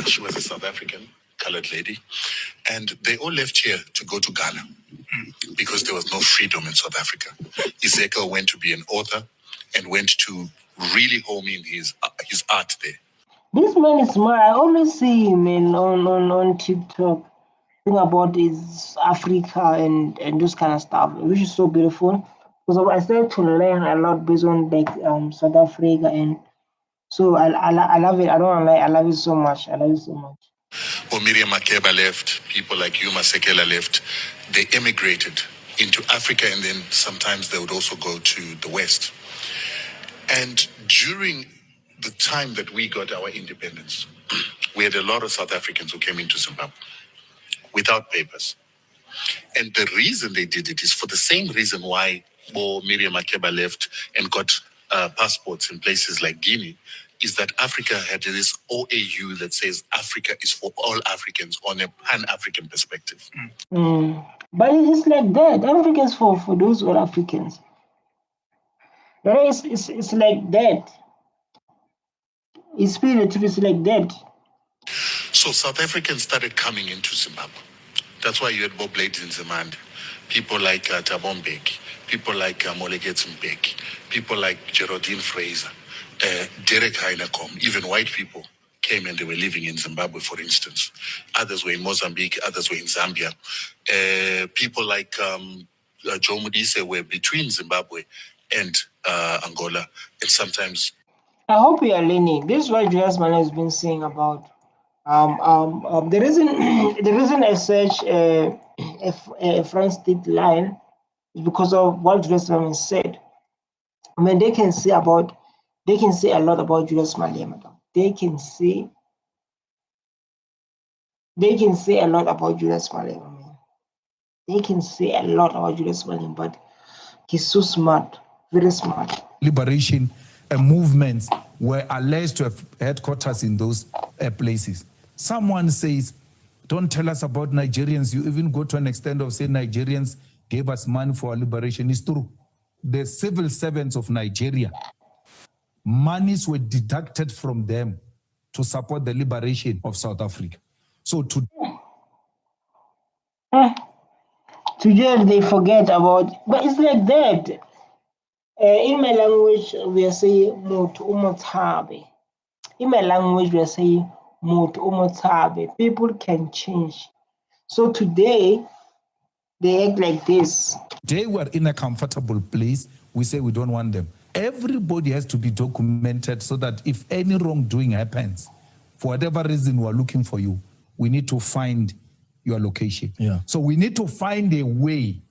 She was a South African colored lady. And they all left here to go to Ghana because there was no freedom in South Africa. Ezekiel went to be an author and went to really home in his art there. This man is smart. I always see him on TikTok. Thing about is Africa and those kind of stuff, which is so beautiful. Because I started to learn a lot based on like South Africa, and so I love it. I don't lie, I love it so much. I love it so much. When Miriam Makeba left, people like Yuma Sekela left, they emigrated into Africa, and then sometimes they would also go to the West. And during the time that we got our independence, we had a lot of South Africans who came into Zimbabwe without papers. And the reason they did it is for the same reason why Miriam Makeba left and got passports in places like Guinea, is that Africa had this OAU that says Africa is for all Africans on a pan-African perspective. But it's like that. Africans for those all Africans. It's like that. It's spiritual, it's like that. So South Africans started coming into Zimbabwe. That's why you had Bob Lady in Zimande. People like Thabo Mbeki, people like Moleketi Mbeki, people like Geraldine Fraser, Derek Heinekom, even white people came and they were living in Zimbabwe, for instance. Others were in Mozambique, others were in Zambia. People like Joe Modise were between Zimbabwe and Angola, and sometimes. I hope we are learning. This is what Julius Malema has been saying about. The reason I search a French state line is because of what Julius Malema said. I mean, they can say a lot about Julius Malema. They can say a lot about Julius Malema. Man. They can say a lot about Julius Malema, but he's so smart, very smart. Liberation movements were alleged to have headquarters in those places. Someone says, don't tell us about Nigerians. You even go to an extent of saying Nigerians gave us money for our liberation. It's true. The civil servants of Nigeria, monies were deducted from them to support the liberation of South Africa. So today they forget about, but it's like that. In my language, we are saying "Mut umotabe." In my language, we are saying "Mut umotabe." People can change. So today, they act like this. They were in a comfortable place. We say we don't want them. Everybody has to be documented so that if any wrongdoing happens, for whatever reason we are looking for you, we need to find your location. Yeah. So we need to find a way.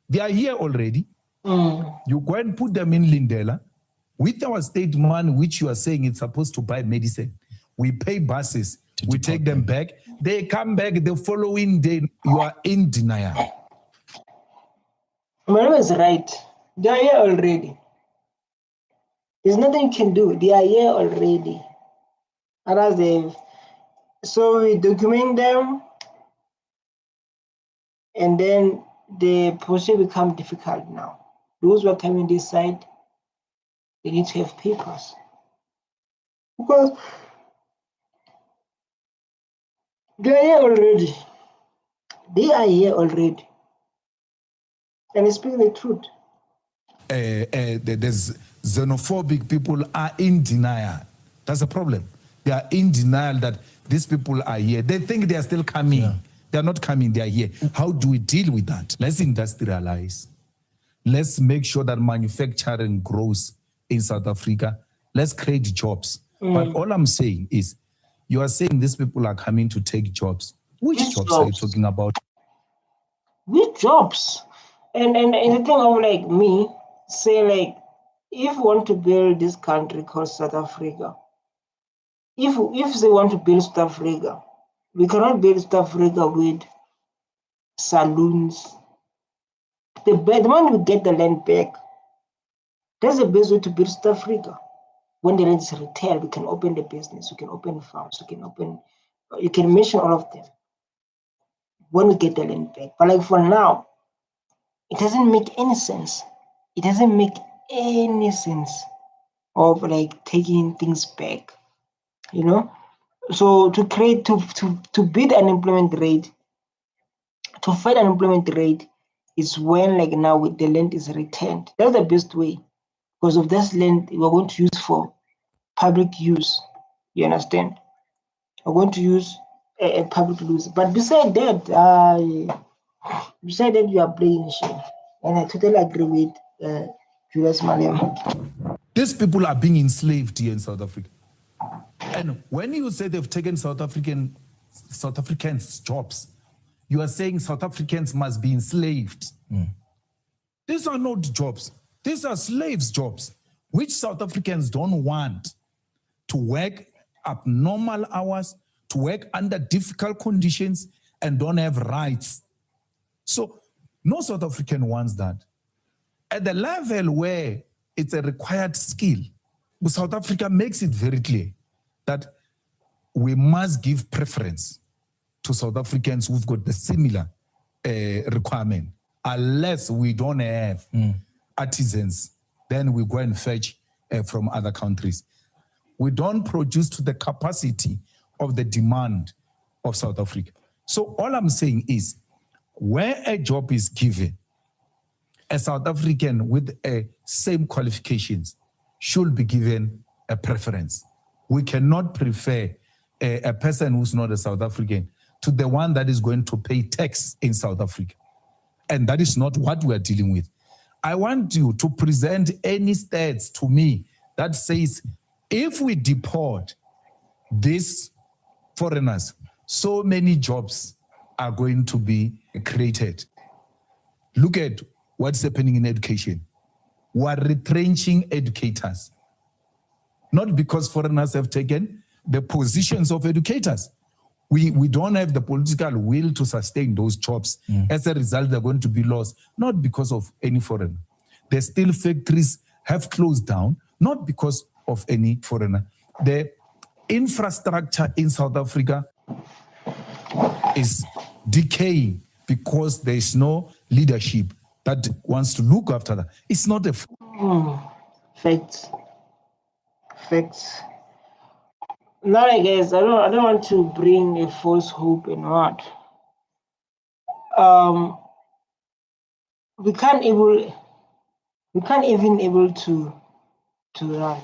They are here already. You go and put them in Lindela with our state money, which you are saying it's supposed to buy medicine. We pay buses. We take them back. They come back the following day. You are in denial. Malema is right. They are here already. There's nothing you can do. They are here already. So we document them, and then the process becomes difficult now. Those who are coming this side, they need to have papers. Because they are here already. They are here already. And they speak the truth. There's xenophobic people are in denial. That's a problem. They are in denial that these people are here. They think they are still coming. Yeah. They are not coming, they are here. How do we deal with that? Let's industrialize. Let's make sure that manufacturing grows in South Africa. Let's create jobs. But all I'm saying is, you are saying these people are coming to take jobs. Which jobs are you talking about? Which jobs? And the thing of like me, say like, if we want to build this country called South Africa, if they want to build South Africa, we cannot build South Africa with salons. The moment we get the land back, that's the best way to build South Africa. When the land is retailed, we can open the business, we can open farms, you can mention all of them when we get the land back. But like for now, it doesn't make any sense. It doesn't make any sense of like taking things back, you know? So to beat unemployment rate, to fight unemployment rate is when like now the land is returned. That's the best way, because of this land we're going to use for public use. You understand? We're going to use a public use. But beside that, you are playing shit. And I totally agree with Julius Malema. These people are being enslaved here in South Africa. And when you say they've taken South Africans' jobs, you are saying South Africans must be enslaved. These are not jobs. These are slaves' jobs, which South Africans don't want to work abnormal hours, to work under difficult conditions, and don't have rights. So no South African wants that. At the level where it's a required skill, South Africa makes it very clear that we must give preference to South Africans who've got the similar requirement. Unless we don't have artisans, then we go and fetch from other countries. We don't produce to the capacity of the demand of South Africa. So all I'm saying is, where a job is given, a South African with same qualifications should be given a preference. We cannot prefer a person who's not a South African to the one that is going to pay tax in South Africa. And that is not what we are dealing with. I want you to present any stats to me that says, if we deport these foreigners, so many jobs are going to be created. Look at what's happening in education. We are retrenching educators. Not because foreigners have taken the positions of educators. We don't have the political will to sustain those jobs. As a result, they're going to be lost, not because of any foreigner. The steel factories have closed down, not because of any foreigner. The infrastructure in South Africa is decaying because there is no leadership that wants to look after that. It's not a Facts. Now, I guess I don't want to bring a false hope in what. We can't even able to run.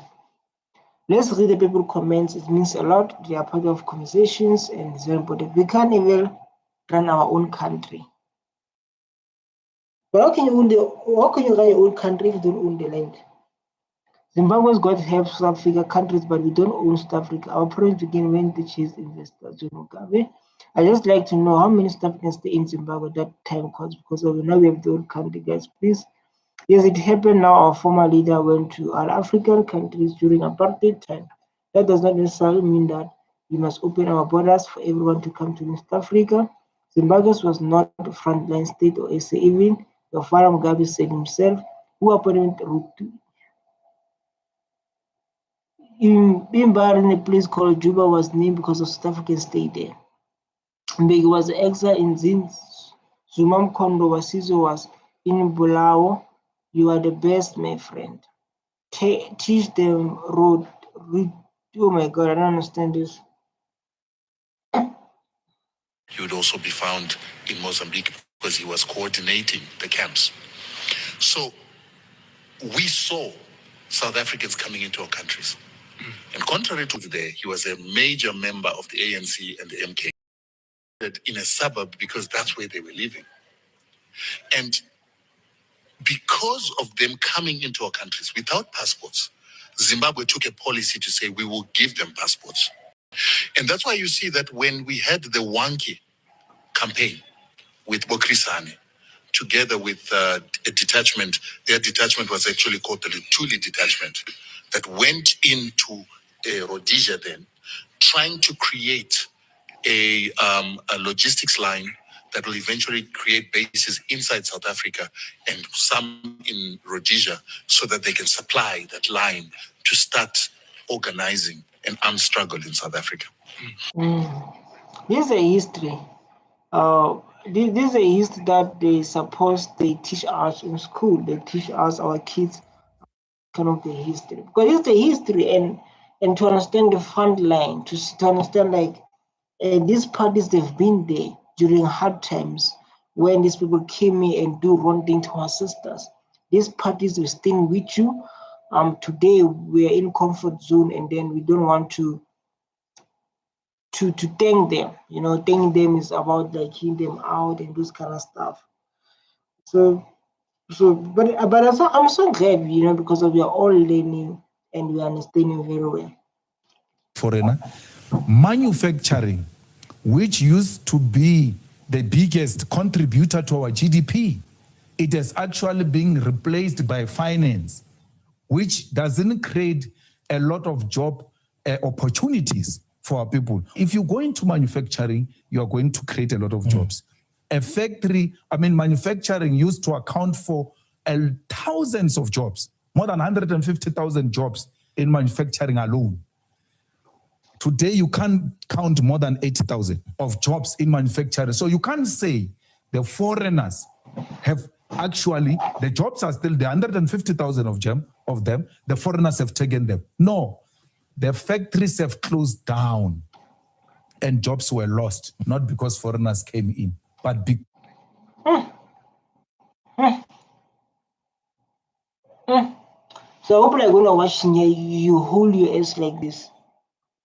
Let's read the people comments. It means a lot. They are part of conversations and it's very important. We can't even run our own country. But how can you run your own country if you don't own the land? Zimbabwe's got to help South Africa countries, but we don't own South Africa. Our problems begin when they chase investors. Mugabe. I just like to know how many South Africans stay in Zimbabwe that time because of now we have the old country, guys. Please. Yes, it happened now. Our former leader went to all African countries during apartheid time. That does not necessarily mean that we must open our borders for everyone to come to South Africa. Zimbabwe was not a frontline state or SA. Even your father Mugabe said himself, who appointed Ruto in bar in a place called Juba was named because of South African stay there. Mbeki was exiled in Zuma Mkondo Wasizo was in Bulawo. You are the best, my friend. Teach them road. Oh my God, I don't understand this. He would also be found in Mozambique because he was coordinating the camps. So we saw South Africans coming into our countries. And contrary to today, he was a major member of the ANC and the MK in a suburb because that's where they were living. And because of them coming into our countries without passports, Zimbabwe took a policy to say we will give them passports. And that's why you see that when we had the Wanki campaign with Bokrisane, together with a detachment, their detachment was actually called the Lutuli detachment, that went into Rhodesia then, trying to create a logistics line that will eventually create bases inside South Africa and some in Rhodesia so that they can supply that line to start organizing an armed struggle in South Africa. This is a history. This is a history that they teach us in school. They teach us, our kids, kind of the history. Because it's the history and to understand the front line, to understand like these parties, they've been there during hard times when these people came in and do wrong thing to our sisters. These parties will stand with you. Today we're in comfort zone and then we don't want to thank them. Thanking them is about like kicking them out and this kind of stuff. But I'm so glad, because we are all learning and we are understanding very well. Foreigner, manufacturing, which used to be the biggest contributor to our GDP, it has actually been replaced by finance, which doesn't create a lot of job opportunities for our people. If you go into manufacturing, you are going to create a lot of jobs. A factory, manufacturing used to account for thousands of jobs, more than 150,000 jobs in manufacturing alone. Today, you can't count more than 80,000 of jobs in manufacturing. So you can't say the foreigners have actually, the jobs are still there, 150,000 of them, the foreigners have taken them. No, the factories have closed down and jobs were lost, not because foreigners came in, but because. So I hope like when you're watching here, you hold your ears like this.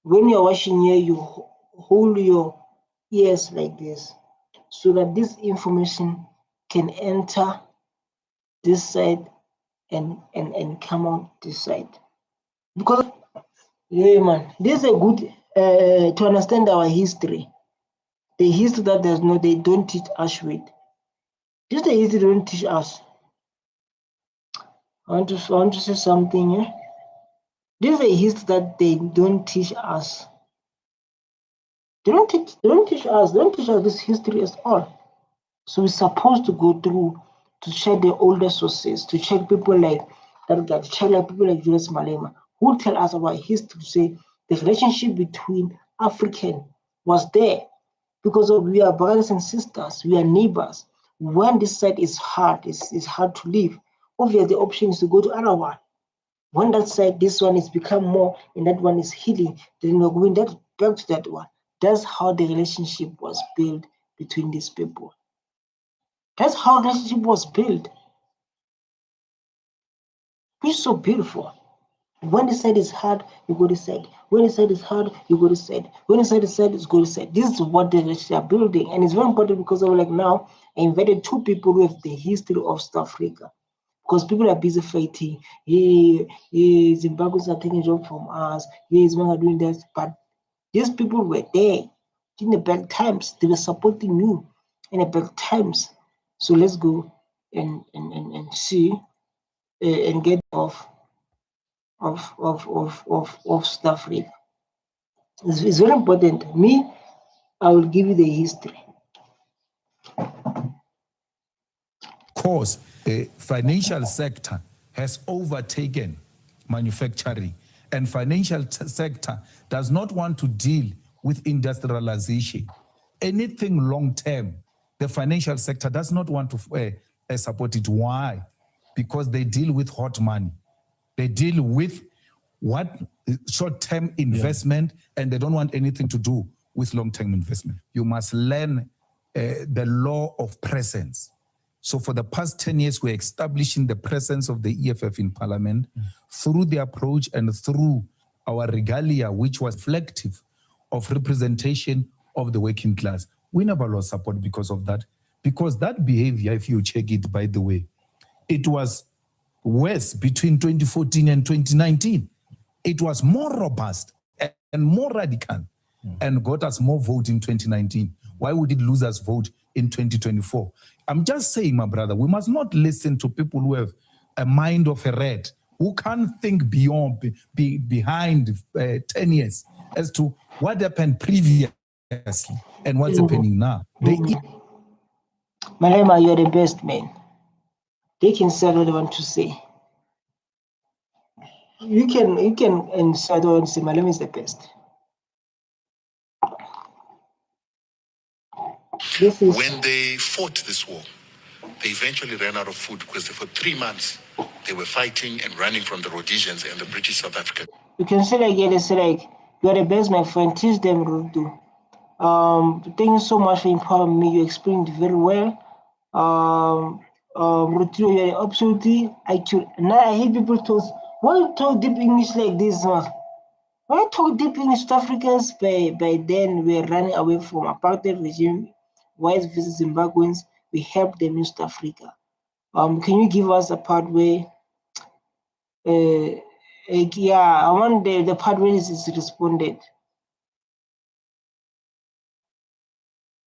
When you're watching here, you hold your ears like this so that this information can enter this side and come out this side. Because, yeah, man, this is a good, to understand our history. The history that they don't teach us with. This is the history they don't teach us. I want to say something here. This is a history that they don't teach us. They don't teach us this history at all. So we're supposed to go through to check the older sources, to check people like that guy, to check like people like Julius Malema, who tell us about history, to say the relationship between African was there because we are brothers and sisters, we are neighbors. When this side is hard, it's hard to live. Obviously, the option is to go to other one. When that side, this one is become more and that one is healing, then we're going back to that one. That's how the relationship was built between these people. That's how the relationship was built. Which is so beautiful. When the side is hard, you go to side. When the side is hard, you go to side. When the side is sad, you go to side. This is what they are building, and it's very important because of like now I invited two people who have the history of South Africa. Because people are busy fighting, yeah, Zimbabweans are taking jobs from us, yeah, Zimbabwe are doing that. But these people were there in the bad times. They were supporting you in the bad times. So let's go and see and get of South Africa. It's very important. Me, I will give you the history. Course, the financial sector has overtaken manufacturing, and financial sector does not want to deal with industrialization. Anything long term, the financial sector does not want to support it. Why? Because they deal with hot money. They deal with what short-term investment, and they don't want anything to do with long-term investment. You must learn the law of presence. So for the past 10 years, we're establishing the presence of the EFF in Parliament through the approach and through our regalia, which was reflective of representation of the working class. We never lost support because of that. Because that behavior, if you check it, by the way, it was worse between 2014 and 2019. It was more robust and more radical and got us more vote in 2019. Why would it lose us vote in 2024? I'm just saying, my brother, we must not listen to people who have a mind of a rat, who can't think behind 10 years as to what happened previously and what's happening now. Malema, you're the best man. They can say what they want to say. You can insert and say Malema is the best. When they fought this war, they eventually ran out of food because for 3 months they were fighting and running from the Rhodesians and the British South Africa. You can say like, yeah, say like, you're the best, my friend. Teach them, Rudu. Thank you so much for empowering me. You explained it very well. Rudu, you're absolutely accurate. Now I hear people talk. Why you talk deep English like this, man? Why you talk deep English? South Africans by then were running away from apartheid regime. Whites versus Zimbabweans. We helped them in South Africa. Can you give us a part where? Yeah, I want the part where is responded.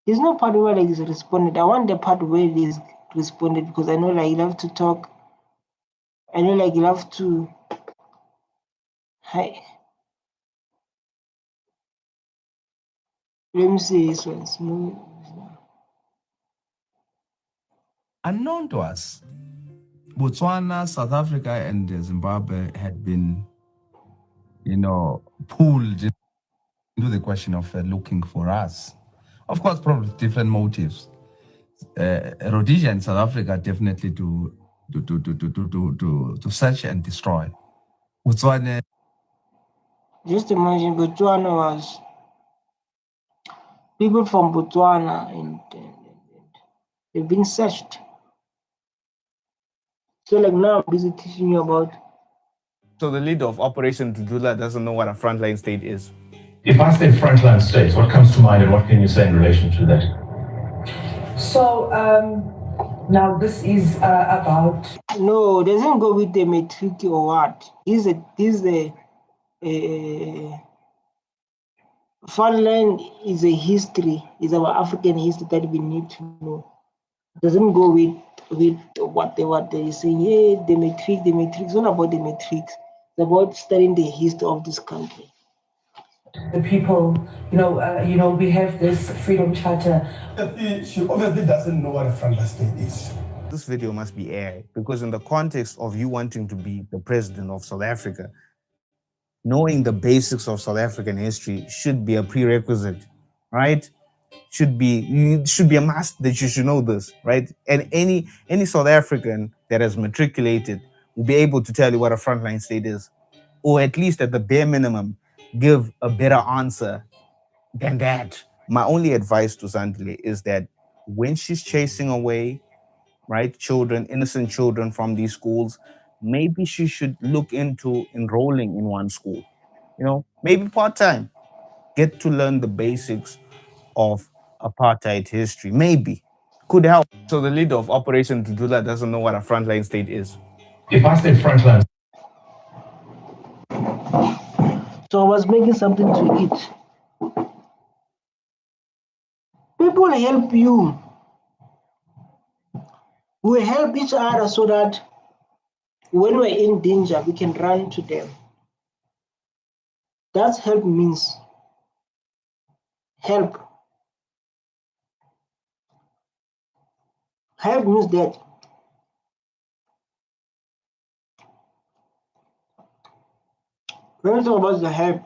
There's no part where like is responded. I want the part where it is responded because I know like you have to talk. I know like you have to. Hi. Let me see this one. Smooth. Unknown to us, Botswana, South Africa, and Zimbabwe had been, pulled into the question of looking for us. Of course, probably different motives. Rhodesia and South Africa definitely to search and destroy. Botswana. Just imagine Botswana was people from Botswana and they've been searched. So like now I'm busy teaching you about. So the leader of Operation Dudula doesn't know what a frontline state is. If I say frontline states, what comes to mind and what can you say in relation to that? So now this is about. No, it doesn't go with the metric or what. This is a frontline is a history. It's our African history that we need to know. It doesn't go with what they're saying. Yeah, the metric. It's not about the metrics. It's about studying the history of this country. The people, we have this freedom charter. She obviously doesn't know what a frontline state is. This video must be aired because in the context of you wanting to be the president of South Africa, knowing the basics of South African history should be a prerequisite, right? Should be a must that you should know this, right? And any South African that has matriculated will be able to tell you what a frontline state is, or at least at the bare minimum, give a better answer than that. My only advice to Zandile is that when she's chasing away, right, innocent children from these schools, maybe she should look into enrolling in one school. You know, maybe part-time. Get to learn the basics of apartheid history. Maybe. Could help. So the leader of Operation Dudula doesn't know what a frontline state is. If I say frontline, So I was making something to eat. People help you. We help each other so that when we're in danger, we can run to them. That's help means. Help. Help means that. When we talk about the help,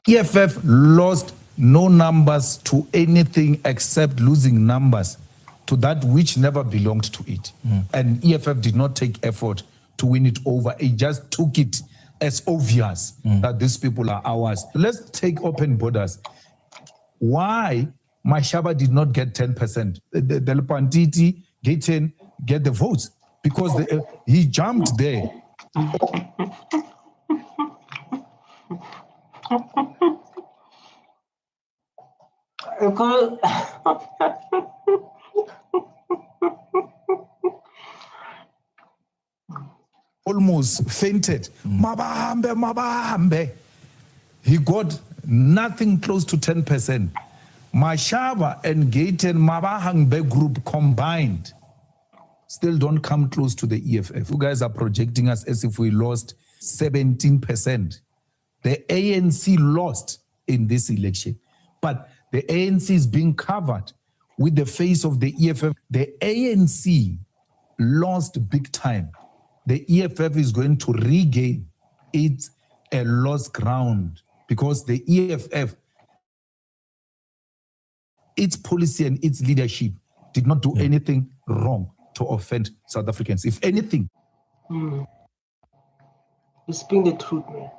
EFF lost no numbers to anything except losing numbers to that which never belonged to it. And EFF did not take effort to win it over. It just took it as obvious that these people are ours. Let's take open borders. Why Mashaba did not get 10%? The Lepantiti get the votes because he jumped there. Almost fainted. Mabahambe, mabahambe. He got nothing close to 10%. Mashaba and Gaten Mabahangbe group combined still don't come close to the EFF. You guys are projecting us as if we lost 17%. The ANC lost in this election, but the ANC is being covered with the face of the EFF. The ANC lost big time. The EFF is going to regain its lost ground because the EFF, its policy and its leadership did not do anything wrong to offend South Africans. If anything. You speak the truth, man.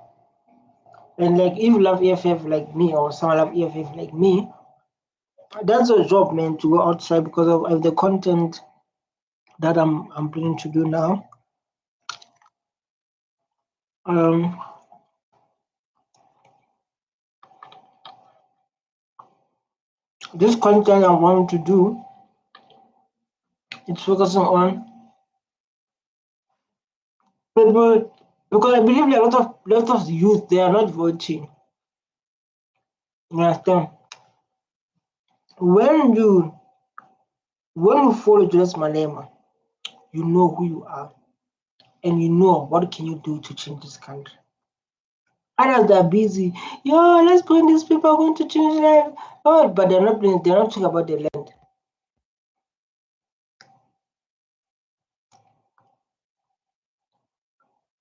And like if you love EFF like me or someone love EFF like me, that's a job, man, to go outside because of the content that I'm planning to do now. This content I want to do, it's focusing on people because I believe a lot of youth, they are not voting. You understand? When you follow Julius Malema, you know who you are and you know what can you do to change this country. Others are busy. Yo, let's go in. These people are going to change life. Oh, but they're not talking about the land.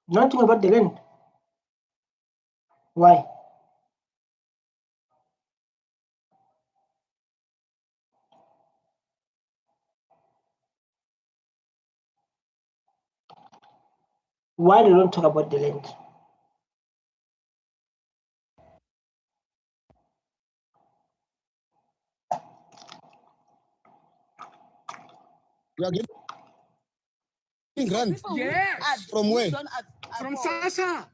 They're not talking about the land. Why? Why they don't talk about the land? You are getting grant? Yes. From where? From Sasa.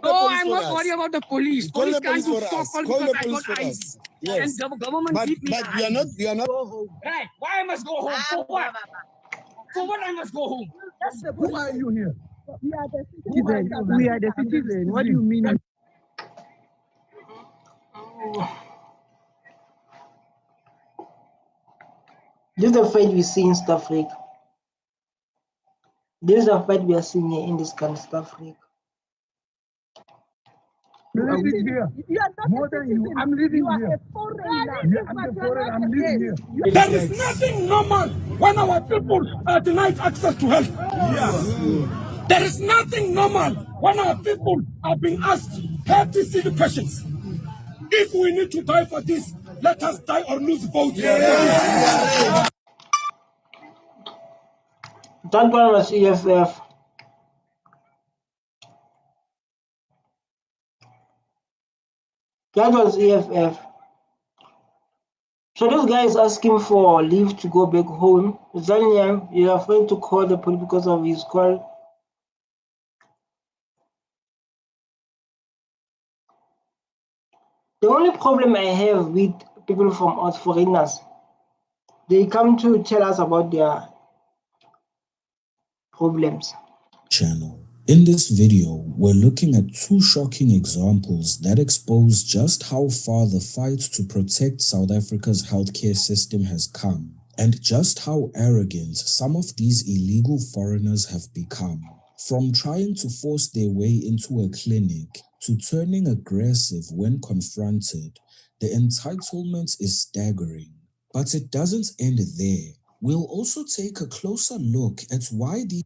The No, police I'm for not us. worried about the police. Call Police the can't police do for fuck us. all Call because the I police got for ID. us. Yes. And the government But give me we are not. We are not. Right. Why I must go home? For what? For what I must go home? who are you here? We are the citizen. We are the citizen. What do you mean? This is the fight we see in South Africa. This is the fight we are seeing here in this country, South Africa. living here. You are not More than you. I'm living you are here. a foreigner. Yeah, I'm the foreigner. I'm living here. There is nothing normal when our people are denied access to health. There is nothing normal when our people are being asked healthy silly questions. If we need to die for this, let us die or lose both. That one was EFF. That was EFF. So this guy is asking for leave to go back home. Zanya, you're afraid to call the police because of his call. The only problem I have with people from us, foreigners, they come to tell us about their problems. Channel. In this video, we're looking at two shocking examples that expose just how far the fight to protect South Africa's healthcare system has come, and just how arrogant some of these illegal foreigners have become. From trying to force their way into a clinic to turning aggressive when confronted, the entitlement is staggering. But it doesn't end there. We'll also take a closer look at why the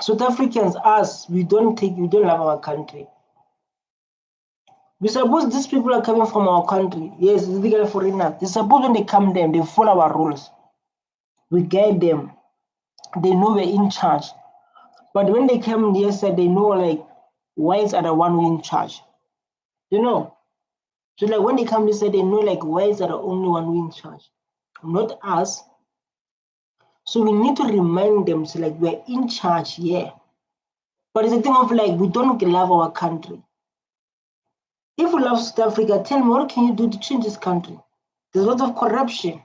South Africans, us, we don't love our country. We suppose these people are coming from our country. Yes, illegal foreigners. They suppose when they come there, they follow our rules. We guide them. They know we're in charge. But when they come here, they know like whites are the one who in charge. You know? So like when they come here, they know like whites are the only one who in charge. Not us. So we need to remind them, so like we're in charge here. But it's a thing of like, we don't love our country. If we love South Africa, tell me, what can you do to change this country? There's a lot of corruption.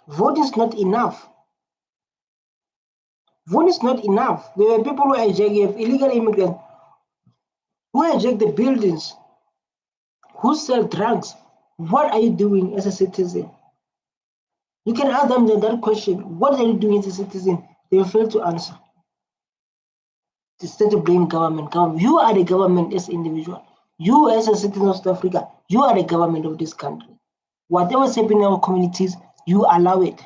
Vote is not enough. Vote is not enough. There are people who hijack, you have illegal immigrants who hijack the buildings, who sell drugs. What are you doing as a citizen? You can ask them that question. What are you doing as a citizen? They will fail to answer. Instead to blame government. You are the government as an individual. You as a citizen of South Africa, you are the government of this country. Whatever is happening in our communities, you allow it.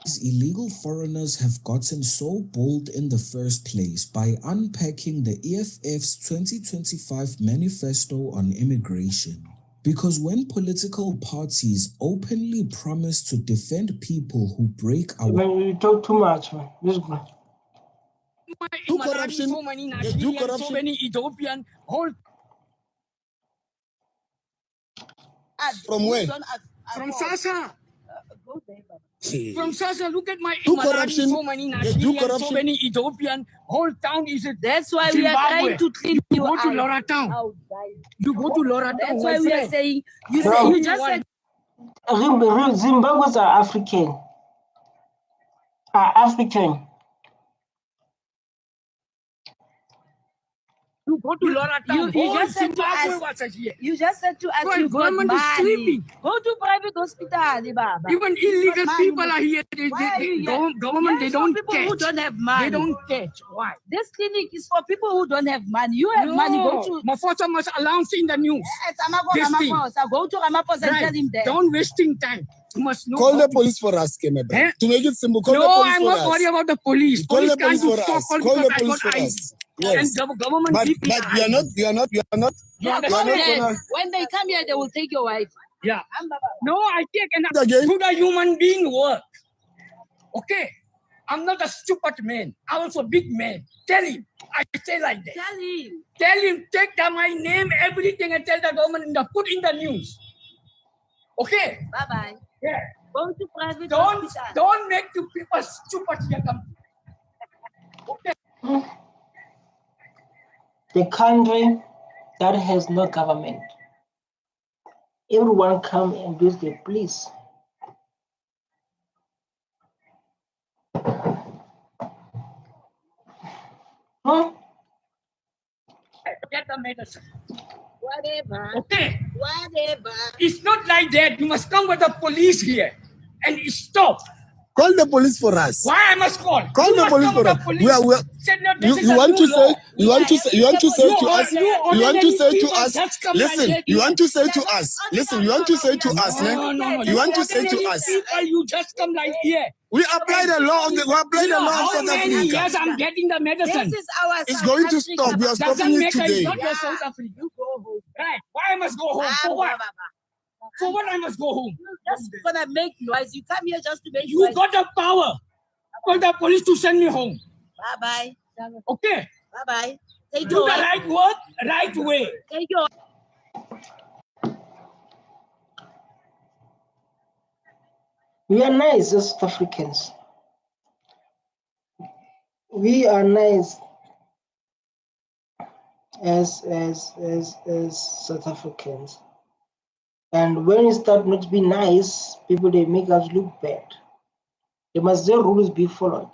These illegal foreigners have gotten so bold in the first place by unpacking the EFF's 2025 manifesto on immigration. Because when political parties openly promise to defend people who break our... You talk too much, man. This is good. Do corruption. They do corruption. So many Ethiopian whole. From where? From Sasa. From Sasa, look at my do corruption. So many They do corruption. So many Ethiopian. Whole town is a. That's why we are trying to clean you go to Laura Town. You go to Laura Town. That's why we are saying. You just said. Zimbabweans are African. You go to Laura Town. You just said to us. You just said to us. You got money. Is sleeping. Go to private hospital, Baba. Even illegal people are here. Government, they don't people catch. Who don't have money. They don't catch. Why? This clinic is for people who don't have money. You have money. Go to. Mafota must announce in the news. Ramaphosa. Go to Ramaphosa and tell him that. Don't wasting time. You must know. Call the police for us, Kemeba. To make it simple, call the police for us. No, I'm not worried about the police. Call the police for us. Call the police for us. Yes. And government but you are not. When they come here, they will take your wife. Yeah. No, I take could a human being work? Okay. I'm not a stupid man. I'm also a big man. Tell him. I say like that. Tell him, take my name, everything, and tell the government to put in the news. Okay? Bye-bye. Yeah. Go to private don't make the people stupid here. Okay. The country that has no government. Everyone come and use the police. Get the medicine. Whatever. Okay. Whatever. It's not like that. You must come with the police here and stop. Call the police for us. Why I must call? Call You the must police come for with us. the police. Said, no, this is You a want new to say law. you want to say to us. You want to say to us. Just come Listen. like that You here. want to say to us. Listen. You want to say to us. No. You want to say to Ordinary us. people, you just come like here. We apply the law of the. We apply the law of How South many Africa. years I'm getting the medicine? This is our It's South going to Africa. stop. We are stopping Doesn't it matter. It's today. not your South Africa. You go home. Right. Why I must go home? For what? For what I must go home? Just gonna make noise. You come here just to make You noise. got the power for the police to send me home. Bye bye. Okay. Bye bye. Take Do your the right work, right way. Take your. We are nice as South Africans. We are nice as South Africans. And when we start not to be nice, people they make us look bad. There must the rules be followed.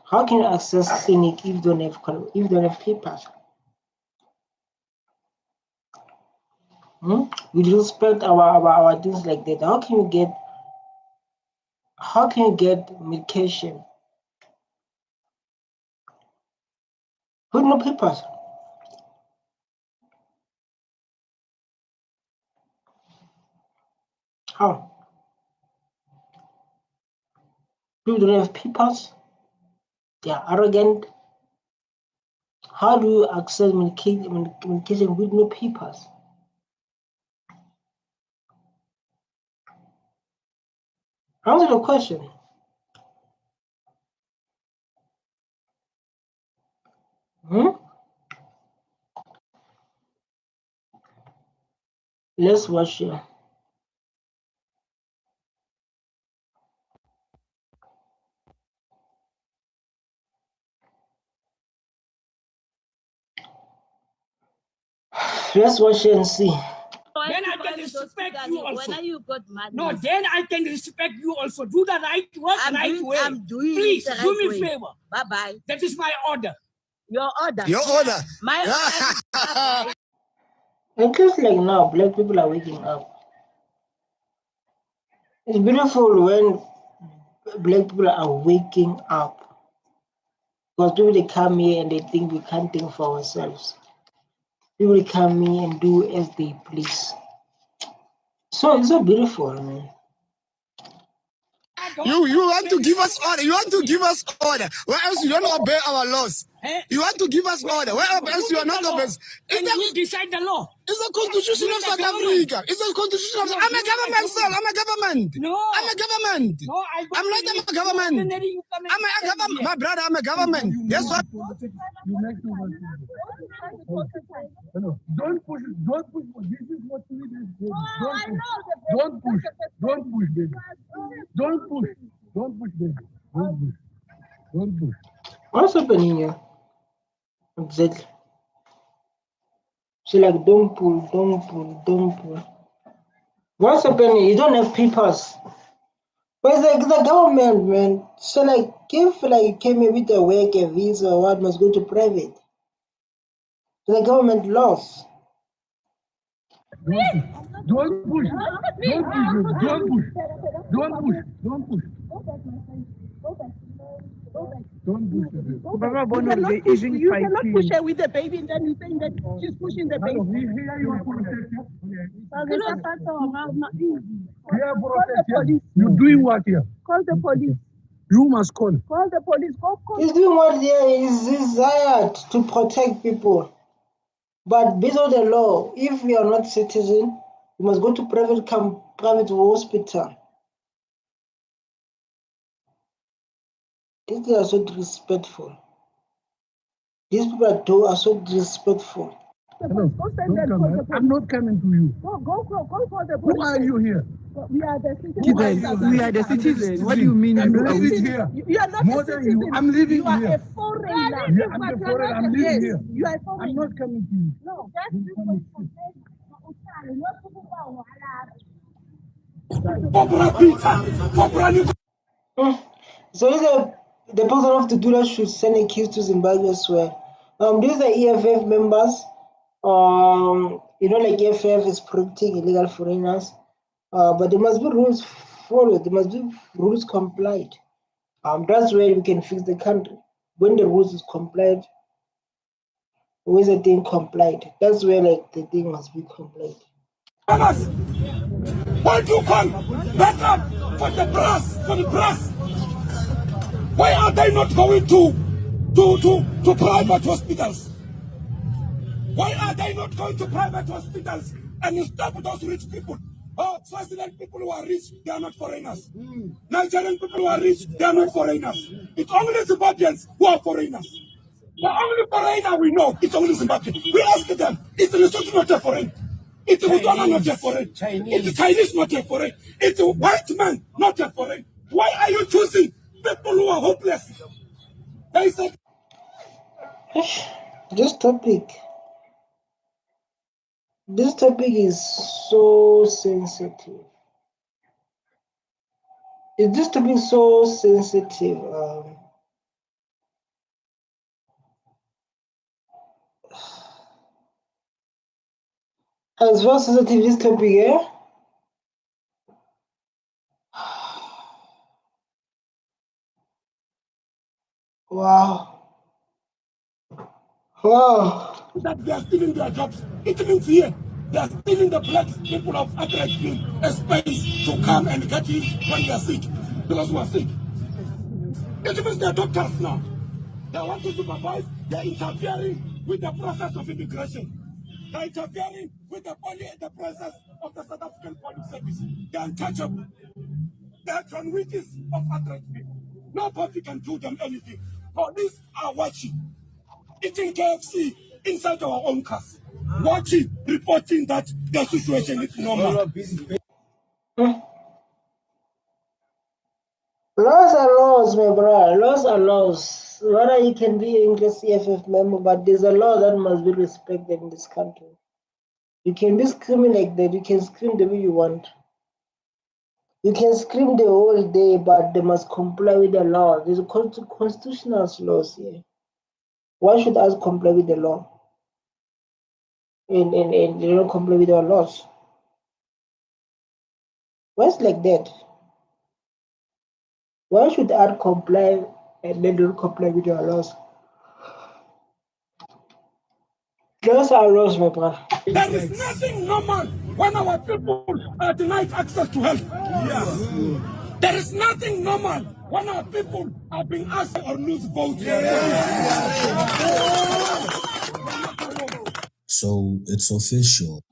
How can you access clinic if you don't have papers? We respect our things like that. How can you get medication with no papers? How? People don't have papers. They are arrogant. How do you access medication with no papers? Answer the question. Let's watch here. Let's watch it and see. Then I can respect you also. When you got money. No, then I can respect you also. Do the right work, right way. I'm doing Please, it the do right me way. favor. Bye-bye. That is my order. Your order. Your order. My order. Bye-bye. It feels like now black people are waking up. It's beautiful when black people are waking up. Because people they come here and they think we can't think for ourselves. People they come here and do as they please. So it's so beautiful, man. You want to give us order. You want to give us order. Where else you don't obey our laws? You want to give us order. Where else you are not obeying? You decide the law. It's the constitution of South Africa. It's the constitution of. I'm a government, sir. I'm a government. No. I'm a government. No, I'm not a government. I'm a government. My brother, I'm a government. Yes, what? Don't push. This is what we do. Don't push, baby. Don't push, baby. Don't push. What's happening here? Exactly. She like don't pull. What's happening? You don't have papers. But it's like the government, man. So like if you came here with a work, a visa or what must go to private. The government laws. Don't push. You cannot push her with the baby and then you saying that she's pushing the baby. You're doing what here? Call the police. You must call. Call the police. Call. He's doing what is desired to protect people. But based on the law, if we are not citizen, we must go to private hospital. These are so disrespectful. These people are so disrespectful. Hello. I'm not coming to you. Go for the police. Who are you here? We are the citizens. We are the citizens. What do you mean? I'm living here. You are not more than you. I'm living here. You are a foreigner. Yeah, I'm a foreigner. I'm living here. You are a foreigner. I'm not coming to you. No, So the person of the Dula should send a case to Zimbabwe as well. These are EFF members. Like EFF is protecting illegal foreigners. But there must be rules followed. There must be rules complied. That's where we can fix the country. When the rules is complied, when the thing complied, that's where like the thing must be complied. Why do you call backup for the brass? For the brass? Why are they not going to private hospitals? Why are they not going to private hospitals and stop those rich people? Oh, Swaziland people who are rich, they are not foreigners. Nigerian people who are rich, they are not foreigners. It's only Zimbabweans who are foreigners. The only foreigner we know is only Zimbabwe. We ask them, is the Lesotho not a foreign? It's Botswana not a foreign? It's Chinese not a foreign? It's a white man not a foreign? Why are you choosing people who are hopeless? They said, This topic is so sensitive. This topic is so sensitive. As well sensitive this topic, yeah? Wow. Wow. that they are stealing their jobs. It means here, they are stealing the black people of Adelaide a space to come and get in when they are sick. Those who are sick. It means they are doctors now. They want to supervise, they are interfering with the process of immigration. They are interfering with the process of the South African Police Service. They are untouchable. They are John Wickies of Adelaide people. Nobody can do them anything. Police are watching. Eating KFC inside our own cars. Watching, reporting that the situation is normal. Laws are laws, my brother. Laws are laws. Whether you can be an English CFF member, but there's a law that must be respected in this country. You can be screaming like that. You can scream the way you want. You can scream the whole day, but they must comply with the law. There's a constitutional laws here. Why should us comply with the law? And they don't comply with our laws. Why is like that? Why should I comply and they don't comply with our laws? Laws are laws, my brother. There is nothing normal when our people are denied access to health. Yes. There is nothing normal when our people are being asked or lose votes. So it's official.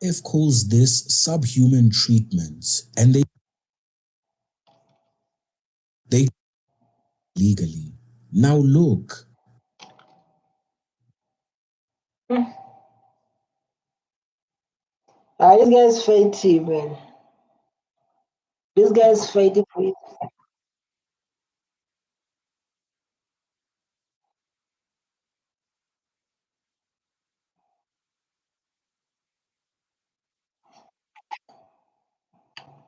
If calls this subhuman treatment, and they legally. Now look. This guy's fighting, man. This guy's fighting for it.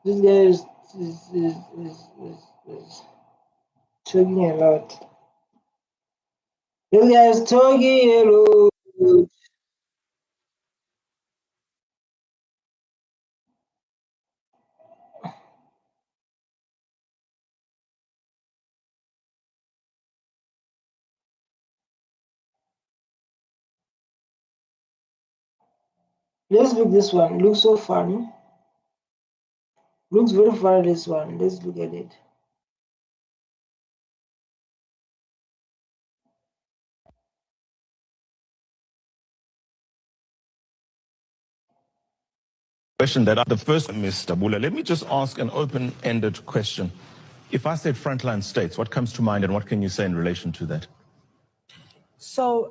This guy is talking a lot. This guy is talking a lot. Let's look this one. Looks so funny. Looks very funny, this one. Let's look at it. Question that the first, Mr. Bula, let me just ask an open-ended question. If I said frontline states, what comes to mind and what can you say in relation to that? So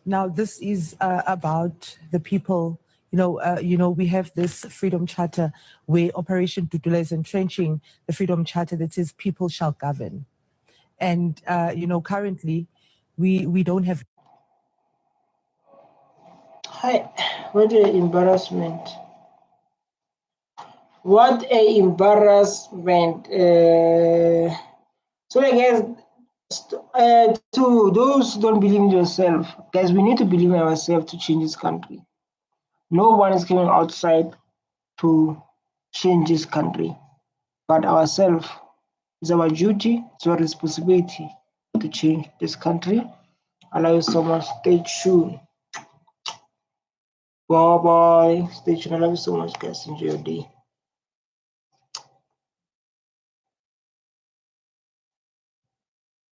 now this is about the people. We have this Freedom Charter where Operation Tutula is entrenching the Freedom Charter that says people shall govern. And, currently we don't have. Hi, what an embarrassment. What an embarrassment. So I guess to those who don't believe in yourself, guys, we need to believe in ourselves to change this country. No one is coming outside to change this country, but ourselves. It's our duty, it's our responsibility to change this country. I love you so much. Stay tuned. Bye bye. Stay tuned. I love you so much, guys. Enjoy your day.